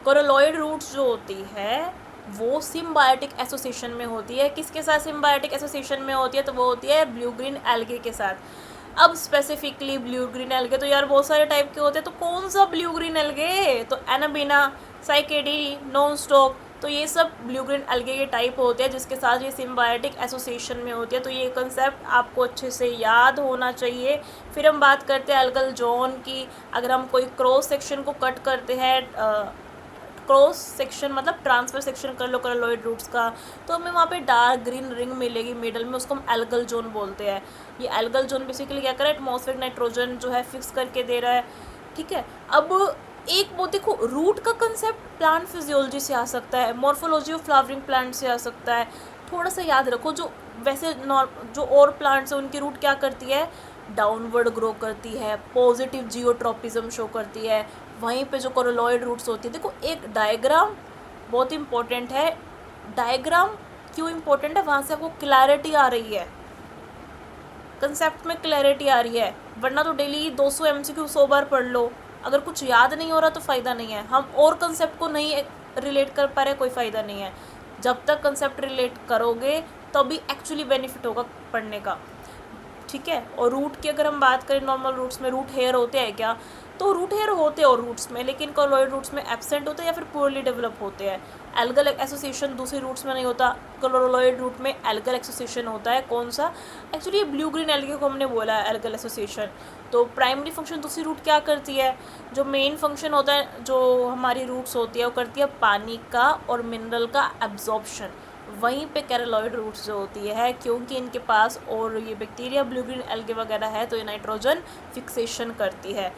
कोरोलॉइड रूट्स जो होती है वो सिम्बायोटिक एसोसिएशन में होती है। किसके साथ सिम्बायोटिक एसोसिएशन में होती है? तो वो होती है ब्लू ग्रीन एल्गे के साथ। अब स्पेसिफिकली ब्लू ग्रीन एल्गे तो यार बहुत सारे टाइप के होते हैं, तो कौन सा ब्लू ग्रीन एल्गे? तो एनाबीना, साइकेडी, नॉन स्टॉक, तो ये सब ब्लू ग्रीन एल्गे के टाइप होते हैं जिसके साथ ये सिम्बायोटिक एसोसिएशन में होती है। तो ये कंसेप्ट आपको अच्छे से याद होना चाहिए। फिर हम बात करते हैं एल्गल जोन की। अगर हम कोई क्रॉस सेक्शन को कट करते हैं, क्रॉस सेक्शन मतलब ट्रांसफर सेक्शन कर लो कोरोलॉइड रूट्स का, तो हमें वहाँ पे डार्क ग्रीन रिंग मिलेगी मिडल में, उसको हम एल्गल जोन बोलते हैं। ये एल्गल जोन बेसिकली क्या कर रहा है? एटमॉस्फेरिक नाइट्रोजन जो है फिक्स करके दे रहा है, ठीक है। अब एक वो देखो, रूट का कंसेप्ट प्लांट फिजियोलॉजी से आ सकता है, मॉर्फोलॉजी ऑफ फ्लावरिंग प्लांट से आ सकता है। थोड़ा सा याद रखो, जो वैसे जो और प्लांट्स हैं उनकी रूट क्या करती है? डाउनवर्ड ग्रो करती है, पॉजिटिव जियोट्रोपिज्म शो करती है। वहीं पे जो कोरोलॉइड रूट्स होती है, देखो एक डायग्राम बहुत इंपॉर्टेंट है। डायग्राम क्यों इंपॉर्टेंट है? वहाँ से आपको क्लैरिटी आ रही है, कंसेप्ट में क्लैरिटी आ रही है। वरना तो डेली 200 MCQ 100 बार पढ़ लो, अगर कुछ याद नहीं हो रहा तो फ़ायदा नहीं है। हम और कंसेप्ट को नहीं रिलेट कर पा रहे, कोई फ़ायदा नहीं है। जब तक कंसेप्ट रिलेट करोगे तभी एक्चुअली बेनिफिट होगा पढ़ने का, ठीक है। और रूट की अगर हम बात करें, नॉर्मल रूट्स में रूट हेयर होते हैं क्या? तो रूट हेयर होते हैं और रूट्स में, लेकिन कोलोइड रूट्स में एब्सेंट होते हैं या फिर पुअरली डेवलप होते हैं। एल्गल एसोसिएशन दूसरी रूट्स में नहीं होता, कोलोइड रूट में एल्गल एसोसिएशन होता है। कौन सा? एक्चुअली ये ब्लू ग्रीन एल्गे को हमने बोला है एल्गल एसोसिएशन। तो प्राइमरी फंक्शन दूसरी रूट क्या करती है? जो मेन फंक्शन होता है जो हमारी रूट्स होती है वो करती है पानी का और मिनरल का एब्जॉर्प्शन। वहीं पे कैरोलॉइड रूट्स जो होती है, क्योंकि इनके पास और ये बैक्टीरिया ब्लू ग्रीन एल्गे वगैरह है, तो ये नाइट्रोजन फिक्सेशन करती है,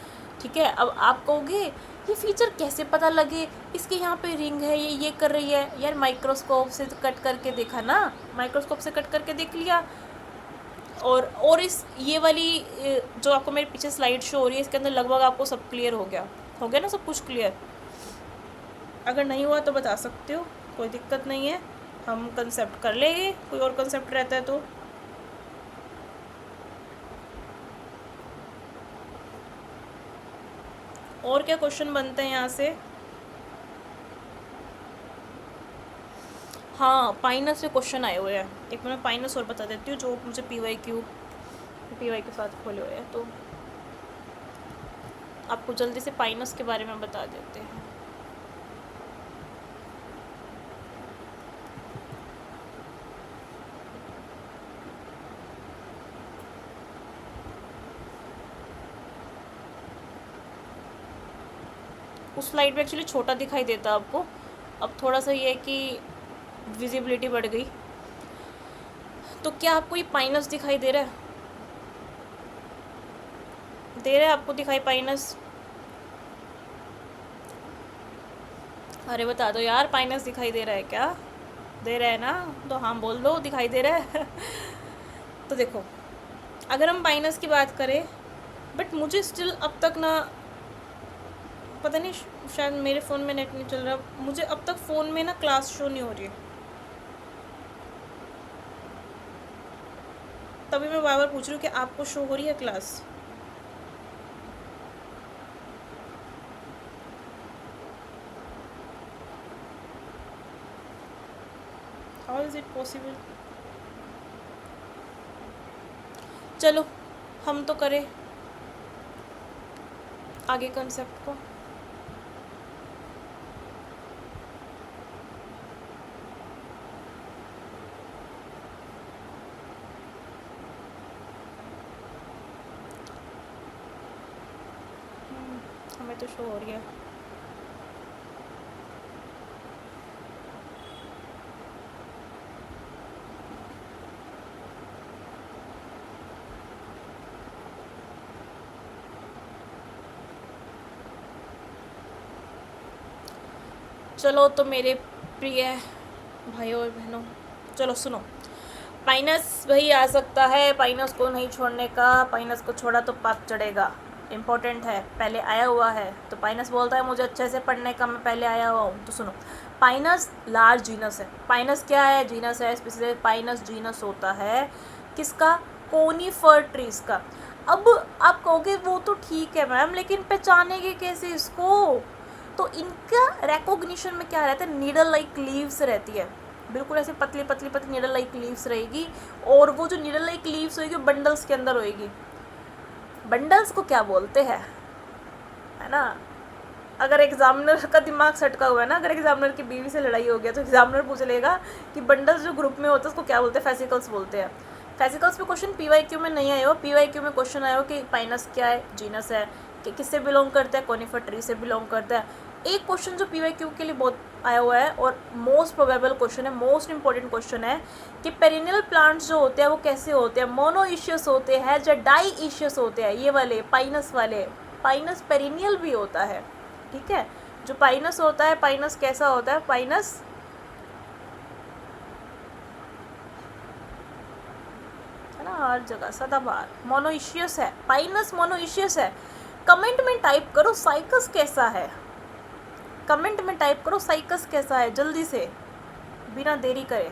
ठीक है। अब आप कहोगे ये फीचर कैसे पता लगे, इसके यहाँ पे रिंग है, ये कर रही है। यार माइक्रोस्कोप से कट करके देखा ना, माइक्रोस्कोप से कट करके देख लिया। और इस ये वाली जो आपको मेरे पीछे स्लाइड शो हो रही है, इसके अंदर लगभग आपको सब क्लियर हो गया ना, सब कुछ क्लियर। अगर नहीं हुआ तो बता सकते हो, कोई दिक्कत नहीं है, हम कंसेप्ट कर लेंगे, कोई और कंसेप्ट रहता है तो। और क्या क्वेश्चन बनते हैं यहाँ से? हाँ, पाइनस से क्वेश्चन आए हुए हैं। एक मैं पाइनस और बता देती हूँ जो मुझे पीवाई के साथ खोले हुए हैं, तो आपको जल्दी से पाइनस के बारे में बता देते हैं। उस स्लाइड में एक्चुअली छोटा दिखाई देता आपको, अब थोड़ा सा ये है कि विजिबिलिटी बढ़ गई। तो क्या आपको ये पाइनस दिखाई दे रहा है? आपको दिखाई पाइनस? अरे बता दो यार, पाइनस दिखाई दे रहा है क्या? दे रहा है ना, तो हाँ बोल दो दिखाई दे रहा है। तो देखो, अगर हम पाइनस की बात करें, बट मुझे स्टिल अब तक ना, पता नहीं शायद मेरे फ़ोन में नेट नहीं चल रहा, मुझे अब तक फ़ोन में ना क्लास शो नहीं हो रही, तभी मैं बार बार पूछ रही हूँ कि आपको शो हो रही है class. How is it possible? चलो हम तो करें आगे कंसेप्ट को। में तो शो हो रही है। चलो तो मेरे प्रिय भाइयों और बहनों, चलो सुनो। पाइनस वही आ सकता है, पाइनस को नहीं छोड़ने का, पाइनस को छोड़ा तो पाप चढ़ेगा। इम्पोर्टेंट है, पहले आया हुआ है। तो पाइनस बोलता है मुझे अच्छे से पढ़ने का, मैं पहले आया हुआ हूँ। तो सुनो, पाइनस लार्ज जीनस है। पाइनस क्या है? जीनस है, स्पेसिफिक पाइनस जीनस होता है किसका? कोनीफर ट्रीज का। अब आप कहोगे वो तो ठीक है मैम, लेकिन पहचानेंगे कैसे इसको? तो इनका रिकॉग्निशन में क्या रहता है? नीडल लाइक लीव्स रहती है, बिल्कुल ऐसे पतली पतली पतली नीडल लाइक लीव्स रहेगी। और वो जो नीडल लाइक लीव्स होगी बंडल्स के अंदर होएगी। बंडल्स को क्या बोलते हैं, है ना? अगर एग्जामिनर का दिमाग सटका हुआ है ना, अगर एग्जामिनर की बीवी से लड़ाई हो गया तो एग्जामिनर पूछ लेगा कि बंडल्स जो ग्रुप में होता है उसको क्या बोलते हैं? फेसिकल्स बोलते हैं। फेसिकल्स पे क्वेश्चन पीवाईक्यू में नहीं आया हो। पीवाईक्यू में क्वेश्चन आया हो कि पाइनस क्या है, जीनस है, कि किससे बिलोंग करता है? कोनिफर ट्री से बिलोंग करता है। एक क्वेश्चन जो पीवाईक्यू के लिए बहुत आया हुआ है और मोस्ट प्रोबेबल क्वेश्चन है, मोस्ट इंपॉर्टेंट क्वेश्चन है कि पेरिनियल प्लांट्स जो होते हैं वो कैसे होते हैं? मोनोइशियस होते हैं या डाईइशियस होते हैं? ये वाले पाइनस वाले, पाइनस पेरिनियल भी होता है, ठीक है? जो पाइनस होता है, पाइनस कैसा होता है? पाइनस है ना, हर जगह सदाबहार, मोनोइशियस है। पाइनस मोनोइशियस है। कमेंट में टाइप करो साइकस कैसा है, कमेंट में टाइप करो साइकस कैसा है, जल्दी से, बिना देरी करे।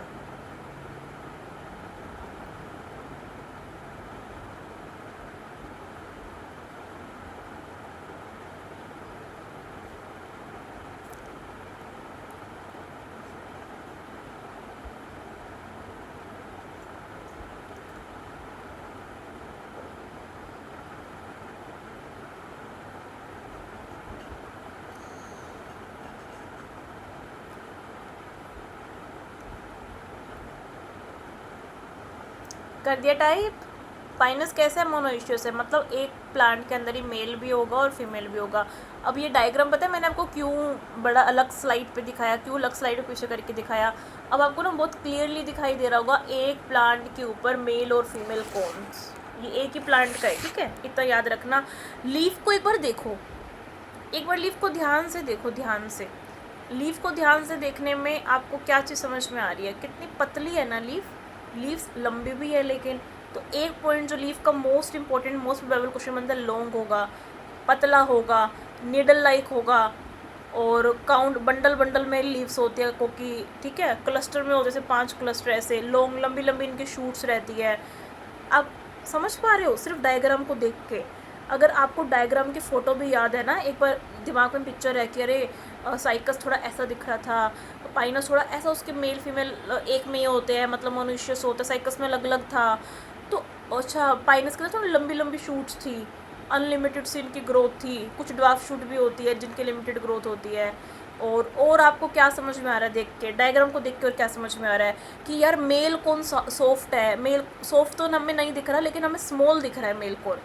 कर दिया टाइप। पाइनस कैसे है? मोनोइशियस है, मतलब एक प्लांट के अंदर ही मेल भी होगा और फीमेल भी होगा। अब ये डायग्राम पता है मैंने आपको क्यों बड़ा अलग स्लाइड पे दिखाया, क्यों अलग स्लाइड पे पीछे करके दिखाया? अब आपको ना बहुत क्लियरली दिखाई दे रहा होगा एक प्लांट के ऊपर मेल और फीमेल कोन्स। ये एक ही प्लांट का है, ठीक है? इतना याद रखना। लीफ को एक बार देखो, एक बार लीफ को ध्यान से देखो, ध्यान से। लीफ को ध्यान से देखने में आपको क्या चीज़ समझ में आ रही है? कितनी पतली है ना लीफ, लीव्स लंबी भी है लेकिन। तो एक पॉइंट जो लीफ का most important, most probable question बनता है, लॉन्ग होगा, पतला होगा, नीडल लाइक होगा, और काउंट बंडल बंडल में लीव्स होती है क्योंकि, ठीक है? क्लस्टर में होते जैसे 5 क्लस्टर ऐसे लॉन्ग, लंबी लंबी इनकी शूट्स रहती है। आप समझ पा रहे हो सिर्फ डायग्राम को देख के? अगर आपको डायग्राम की फ़ोटो भी याद है ना, एक बार दिमाग में पिक्चर है कि अरे साइकस थोड़ा ऐसा दिख रहा था, पाइनस थोड़ा ऐसा, उसके मेल फीमेल एक में ही होते हैं, मतलब मोनोइशियस होता है, साइकस में अलग अलग था। तो अच्छा, पाइनस के थोड़ी लंबी लंबी शूट्स थी, अनलिमिटेड सी इनकी ग्रोथ थी। कुछ ड्वार्फ शूट भी होती है जिनकी लिमिटेड ग्रोथ होती है। और आपको क्या समझ में आ रहा है देख के, डायग्राम को देख के? और क्या समझ में आ रहा है कि यार मेल कौन सॉफ्ट है? मेल सॉफ्ट तो हमें नहीं दिख रहा, लेकिन हमें स्मॉल दिख रहा है मेल कौन,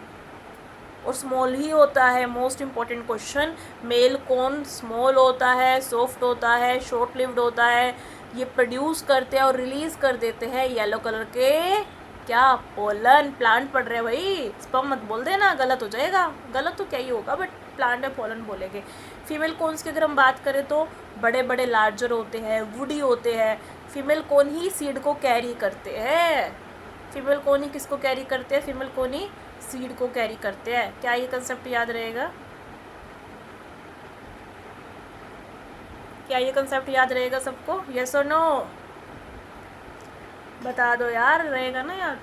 और स्मॉल ही होता है। मोस्ट इंपॉर्टेंट क्वेश्चन, मेल कौन स्मॉल होता है, सॉफ्ट होता है, शॉर्ट लिव्ड होता है। ये प्रोड्यूस करते हैं और रिलीज कर देते हैं येलो कलर के क्या? पोलन। प्लांट पढ़ रहे हैं भाई, स्पर्म मत बोल देना, गलत हो जाएगा। गलत तो क्या ही होगा, बट प्लांट है, पोलन बोलेंगे। फीमेल कॉन्स की अगर हम बात करें तो बड़े बड़े लार्जर होते हैं, वुडी होते हैं। फीमेल कॉन ही सीड को कैरी करते हैं। फीमेल कॉन ही किसको कैरी करते हैं? फीमेल कॉन ही सीड को कैरी करते हैं। क्या ये कंसेप्ट याद रहेगा? क्या ये कंसेप्ट याद रहेगा सबको? यस और नो? बता दो यार, रहेगा ना याद?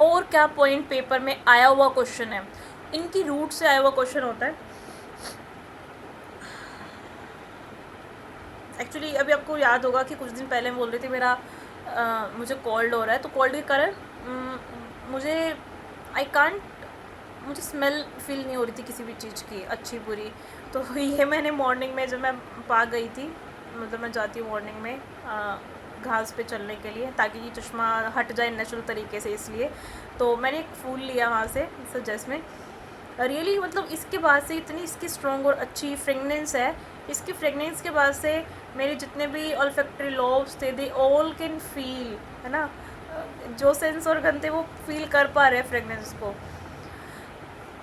और क्या पॉइंट पेपर में आया हुआ क्वेश्चन है, इनकी रूट से आया हुआ क्वेश्चन होता है। एक्चुअली अभी आपको याद होगा कि कुछ दिन पहले मैं बोल रही थी मेरा मुझे कोल्ड हो रहा है, तो कोल्ड के कारण मुझे मुझे स्मेल फील नहीं हो रही थी किसी भी चीज़ की, अच्छी बुरी। तो ये मैंने मॉर्निंग में जब मैं पार्क गई थी मतलब मैं जाती हूँ मॉर्निंग में घास पे चलने के लिए, ताकि ये चश्मा हट जाए नेचुरल तरीके से, इसलिए। तो मैंने एक फूल लिया वहाँ से, सजेस्ट में। रियली मतलब इसके बाद से इतनी इसकी स्ट्रॉन्ग और अच्छी फ्रेगनेंस है। इसकी फ्रेगनेंस के बाद से मेरे जितने भी ऑल्फैक्टरी लोब्स थे, दे ऑल कैन फील, है ना, जो सेंस ऑर्गन थे वो फील कर पा रहे हैं फ्रेगनेंस को।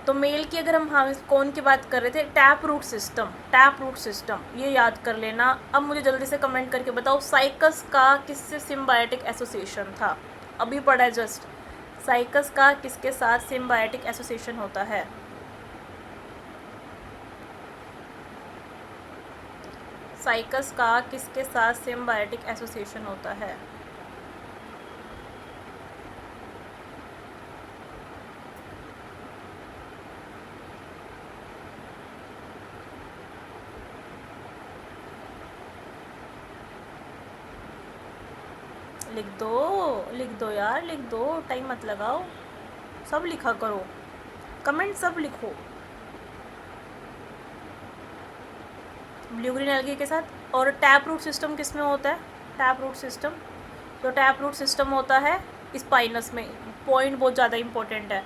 तो मेल की अगर हम कौन की बात कर रहे थे, tap root system, tap root system, ये याद कर लेना। अब मुझे जल्दी से कमेंट करके बताओ, साइकस का किससे सिम्बायोटिक एसोसिएशन था? अभी पढ़ा है जस्ट। साइकस का किसके साथ सिम्बायोटिक एसोसिएशन होता है? साइकस का किसके साथ सिम्बायोटिक एसोसिएशन होता है? लिख दो यार, लिख दो, टाइम मत लगाओ, सब लिखा करो, कमेंट सब लिखो। ब्लू ग्रीन एल्गी के साथ। और टैप रूट सिस्टम किस में होता है? टैप रूट सिस्टम, तो टैप रूट सिस्टम होता है स्पाइनस में। पॉइंट बहुत ज़्यादा इम्पोर्टेंट है,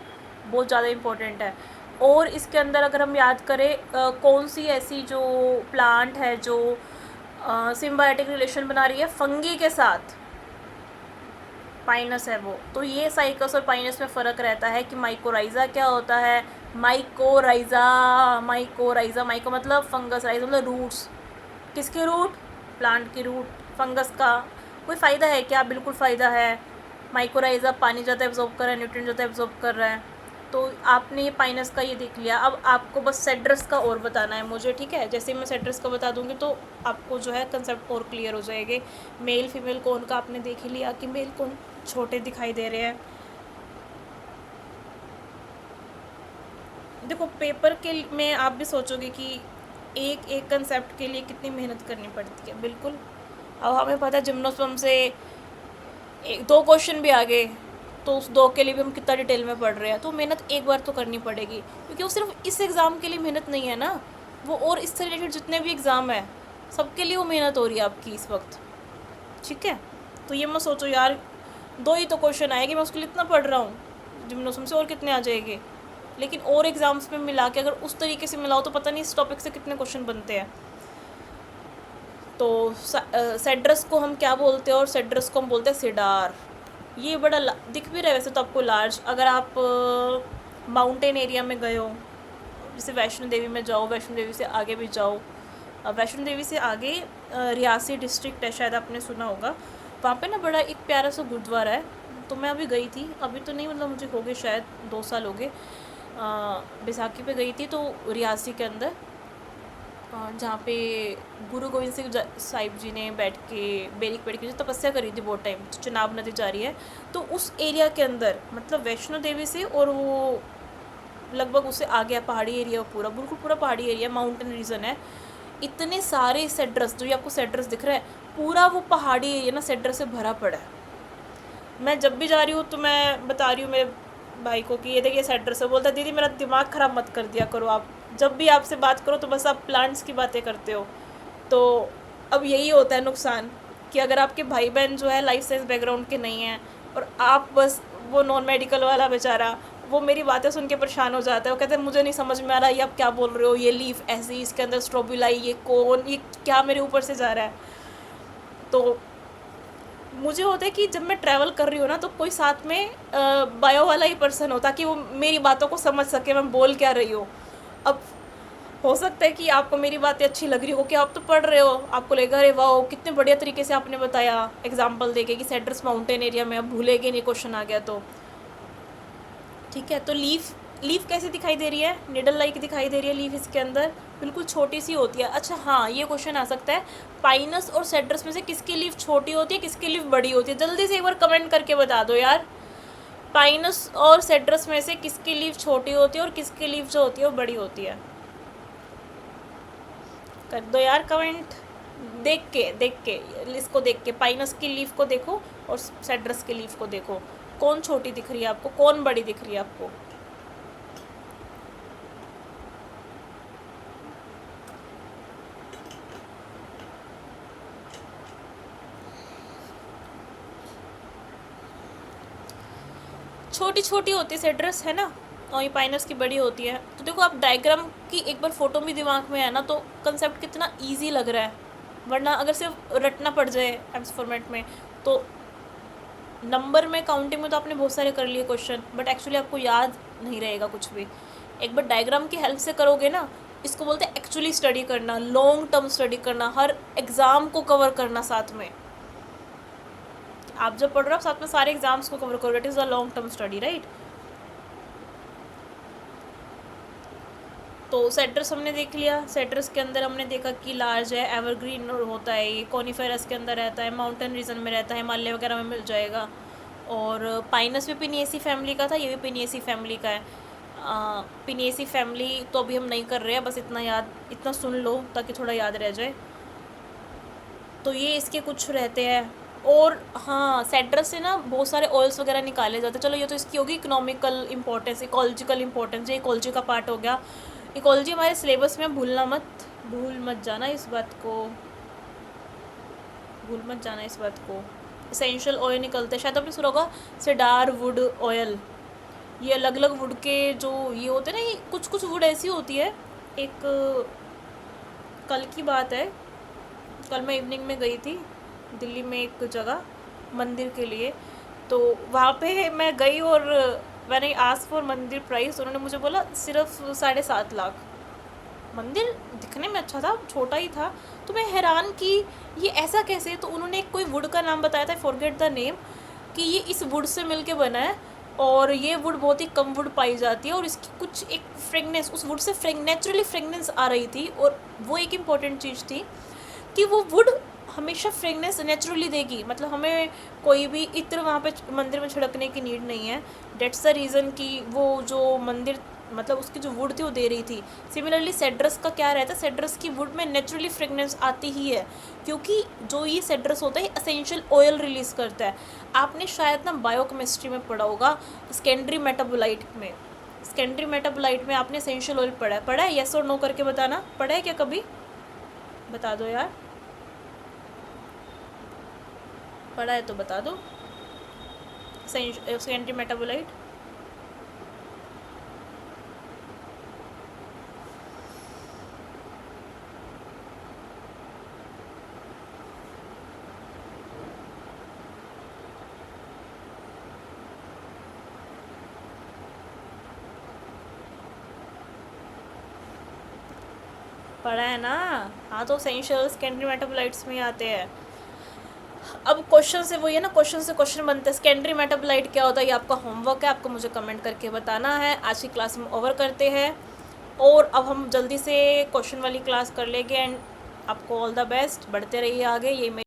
बहुत ज़्यादा इम्पोर्टेंट है। और इसके अंदर अगर हम याद करें कौन सी ऐसी जो प्लांट है जो सिम्बायोटिक रिलेशन बना रही है फंगी के साथ, पाइनस है वो। तो ये साइकस और पाइनस में फ़र्क रहता है कि माइकोराइज़ा क्या होता है। माइकोराइज़ा, माइकोराइज़ा, माइको मतलब फंगस, राइज़ा मतलब रूट्स। किसके रूट? प्लांट की रूट। फंगस का कोई फ़ायदा है क्या? बिल्कुल फ़ायदा है। माइकोराइज़ा पानी ज़्यादा एब्जॉर्ब कर रहा है, न्यूट्रिएंट ज़्यादा एब्जॉर्ब कर रहा है। तो आपने ये पाइनस का ये देख लिया। अब आपको बस सेड्रस का और बताना है मुझे, ठीक है? जैसे मैं सेड्रस का बता दूंगी तो आपको जो है कंसेप्ट और क्लियर हो जाएंगे। मेल फीमेल कौन का आपने देख ही लिया कि मेल कौन छोटे दिखाई दे रहे हैं। देखो पेपर के में आप भी सोचोगे कि एक एक कंसेप्ट के लिए कितनी मेहनत करनी पड़ती है। बिल्कुल। अब हमें पता है जिम्नोस्पर्म से एक दो क्वेश्चन भी आ गए तो उस दो के लिए भी हम कितना डिटेल में पढ़ रहे हैं, तो मेहनत एक बार तो करनी पड़ेगी, क्योंकि वो सिर्फ इस एग्ज़ाम के लिए मेहनत नहीं है ना, वो और इससे रिलेटेड जितने भी एग्ज़ाम है सबके लिए वो मेहनत हो रही है आपकी इस वक्त, ठीक है? तो ये मत सोचो यार दो ही तो क्वेश्चन आएंगे, मैं उसके लिए इतना पढ़ रहा हूँ, जिम्नोस्पर्म से और कितने आ जाएंगे। लेकिन और एग्ज़ाम्स में मिला के अगर उस तरीके से मिलाओ तो पता नहीं इस टॉपिक से कितने क्वेश्चन बनते हैं। तो सेड्रस को हम क्या बोलते हैं? और सेड्रस को हम बोलते हैं सिडार। ये बड़ा दिख भी रहा है वैसे तो आपको लार्ज। अगर आप माउंटेन एरिया में गए हो, जैसे वैष्णो देवी में जाओ, वैष्णो देवी से आगे भी जाओ, वैष्णो देवी से आगे रियासी डिस्ट्रिक्ट है, शायद आपने सुना होगा। वहाँ पे ना बड़ा एक प्यारा सा गुरुद्वारा है। तो मैं अभी गई थी, अभी तो नहीं, मतलब मुझे हो गए शायद 2 साल हो गए। बैसाखी पे गई थी तो रियासी के अंदर, जहाँ पे गुरु गोविंद सिंह साहिब जी ने बैठ के बेरिक पेड़ की जो तपस्या करी थी बहुत टाइम, चुनाव नदी जा रही है, तो उस एरिया के अंदर मतलब वैष्णो देवी से और वो लगभग उससे आगे है पहाड़ी एरिया, पूरा बिल्कुल पूरा पहाड़ी एरिया, माउंटेन रीजन है। इतने सारे सेड्रस, जो ये आपको सेड्रस दिख रहा है, पूरा वो पहाड़ी एरिया ना सेड्रस से भरा पड़ा है। मैं जब भी जा रही हूँ तो मैं बता रही हूँ मेरे भाई को कि ये देखिए सेड्रस है। बोलता है दीदी मेरा दिमाग ख़राब मत कर दिया करो, आप जब भी आपसे बात करो तो बस आप प्लांट्स की बातें करते हो। तो अब यही होता है नुकसान कि अगर आपके भाई बहन जो है लाइफ साइंस बैकग्राउंड के नहीं हैं और आप बस वो नॉन मेडिकल वाला बेचारा, वो मेरी बातें सुन के परेशान हो जाता है। वो कहते हैं मुझे नहीं समझ में आ रहा ये आप क्या बोल रहे हो, ये लीफ ऐसी, इसके अंदर स्ट्रोबिलाई, ये कौन, ये क्या मेरे ऊपर से जा रहा है। तो मुझे होता है कि जब मैं ट्रैवल कर रही हूँ ना तो कोई साथ में बायो वाला ही पर्सन हो, ताकि वो मेरी बातों को समझ सके मैं बोल क्या रही हूँ। अब हो सकता है कि आपको मेरी बातें अच्छी लग रही हो कि आप तो पढ़ रहे हो, आपको लगेगा अरे वाह कितने बढ़िया तरीके से आपने बताया एग्जाम्पल देके कि सेड्रस माउंटेन एरिया में, अब भूलेगे नहीं क्वेश्चन आ गया तो, ठीक है? तो लीफ कैसी दिखाई दे रही है? निडल लाइक दिखाई दे रही है लीफ इसके अंदर, बिल्कुल छोटी सी होती है। अच्छा हाँ, ये क्वेश्चन आ सकता है, पाइनस और सेड्रस में से किसकी लीफ छोटी होती है, किसकी लीफ बड़ी होती है? जल्दी से एक बार कमेंट करके बता दो यार, पाइनस और सेड्रस में से किसकी लीफ छोटी होती है और किसकी लीफ जो होती है वो बड़ी होती है? कर दो यार कमेंट। देख के इसको देख के पाइनस की लीफ को देखो और सेड्रस की लीफ को देखो, कौन छोटी दिख रही है आपको, कौन बड़ी दिख रही है आपको? छोटी छोटी होती है सेड्रस, है ना, और ये पाइनस की बड़ी होती है। तो देखो आप डायग्राम की एक बार फोटो भी दिमाग में है ना, तो कंसेप्ट कितना ईजी लग रहा है। वरना अगर सिर्फ रटना पड़ जाए एम्स फॉर्मेट में, तो नंबर में काउंटिंग में तो आपने बहुत सारे कर लिए क्वेश्चन, बट एक्चुअली आपको याद नहीं रहेगा कुछ भी। एक बार डायग्राम की हेल्प से करोगे ना, इसको बोलते हैं एक्चुअली स्टडी करना, लॉन्ग टर्म स्टडी करना, हर एग्ज़ाम को कवर करना साथ में। आप जब पढ़ रहे हो साथ में सारे एग्जाम्स को कवर करो, it is a long term study, right. तो सेट्रस हमने देख लिया। सेट्रस के अंदर हमने देखा कि लार्ज है, एवरग्रीन होता है, ये कॉनिफेरस के अंदर रहता है, माउंटेन रीजन में रहता है, हिमालय वगैरह में मिल जाएगा। और पाइनस भी पिनिएसी फैमिली का था, ये भी पिनिएसी फैमिली का है। पिनिएसी फैमिली तो अभी हम नहीं कर रहे हैं, बस इतना सुन लो ताकि थोड़ा याद रह जाए। तो ये इसके कुछ रहते हैं। और हाँ, सेट्रस से ना बहुत सारे ऑयल्स वगैरह निकाले जाते हैं। चलो ये तो इसकी होगी इकोनॉमिकल इंपॉर्टेंस, इकोलॉजिकल इंपॉर्टेंस, ये इकोलॉजी का पार्ट हो गया। इकोलॉजी हमारे सिलेबस में भूल मत जाना इस बात को। एसेंशियल ऑयल निकलते हैं, शायद आपने सुना होगा सेडार वुड ऑयल। ये अलग अलग वुड के जो ये होते हैं ना, ये कुछ वुड ऐसी होती है। एक कल की बात है, कल मैं इवनिंग में गई थी दिल्ली में एक जगह मंदिर के लिए। तो वहाँ पे मैं गई और मैंने आस्क फॉर मंदिर प्राइस, उन्होंने मुझे बोला सिर्फ 7.5 लाख। मंदिर दिखने में अच्छा था, छोटा ही था। तो मैं हैरान कि ये ऐसा कैसे। तो उन्होंने कोई वुड का नाम बताया था, फॉरगेट द नेम, कि ये इस वुड से मिलके बना है और ये वुड बहुत ही कम वुड पाई जाती है और इसकी कुछ एक फ्रेगनेंस, उस वुड से नेचुरली फ्रेगनेंस आ रही थी। और वो एक इम्पॉर्टेंट चीज़ थी कि वो वुड हमेशा फ्रेगनेंस नेचुरली देगी, मतलब हमें कोई भी इत्र वहाँ पे मंदिर में छिड़कने की नीड नहीं है। डेट्स द रीज़न कि वो जो मंदिर मतलब उसकी जो वुड थी वो दे रही थी। सिमिलरली सेड्रस का क्या रहता है, सेड्रस की वुड में नेचुरली फ्रेगनेंस आती ही है, क्योंकि जो ये सेड्रस होता है एसेंशियल ऑयल रिलीज़ करता है। आपने शायद ना बायोकेमिस्ट्री में पढ़ा होगा, सेकेंडरी मेटाबोलाइट में आपने एसेंशियल ऑयल पढ़ा है। येस और नो करके बताना, पढ़ा है क्या कभी, बता दो यार, पढ़ा है तो बता दो। सेकेंडरी मेटाबोलाइट पढ़ा है ना। हाँ, तो एसेंशियल सेकेंडरी मेटाबोलाइट्स में आते हैं। अब क्वेश्चन से वही है ना, क्वेश्चन से क्वेश्चन बनते हैं। सेकेंडरी मेटाबोलाइट क्या होता है, ये आपका होमवर्क है, आपको मुझे कमेंट करके बताना है। आज की क्लास में ओवर करते हैं और अब हम जल्दी से क्वेश्चन वाली क्लास कर लेंगे। एंड आपको ऑल द बेस्ट, बढ़ते रहिए आगे। ये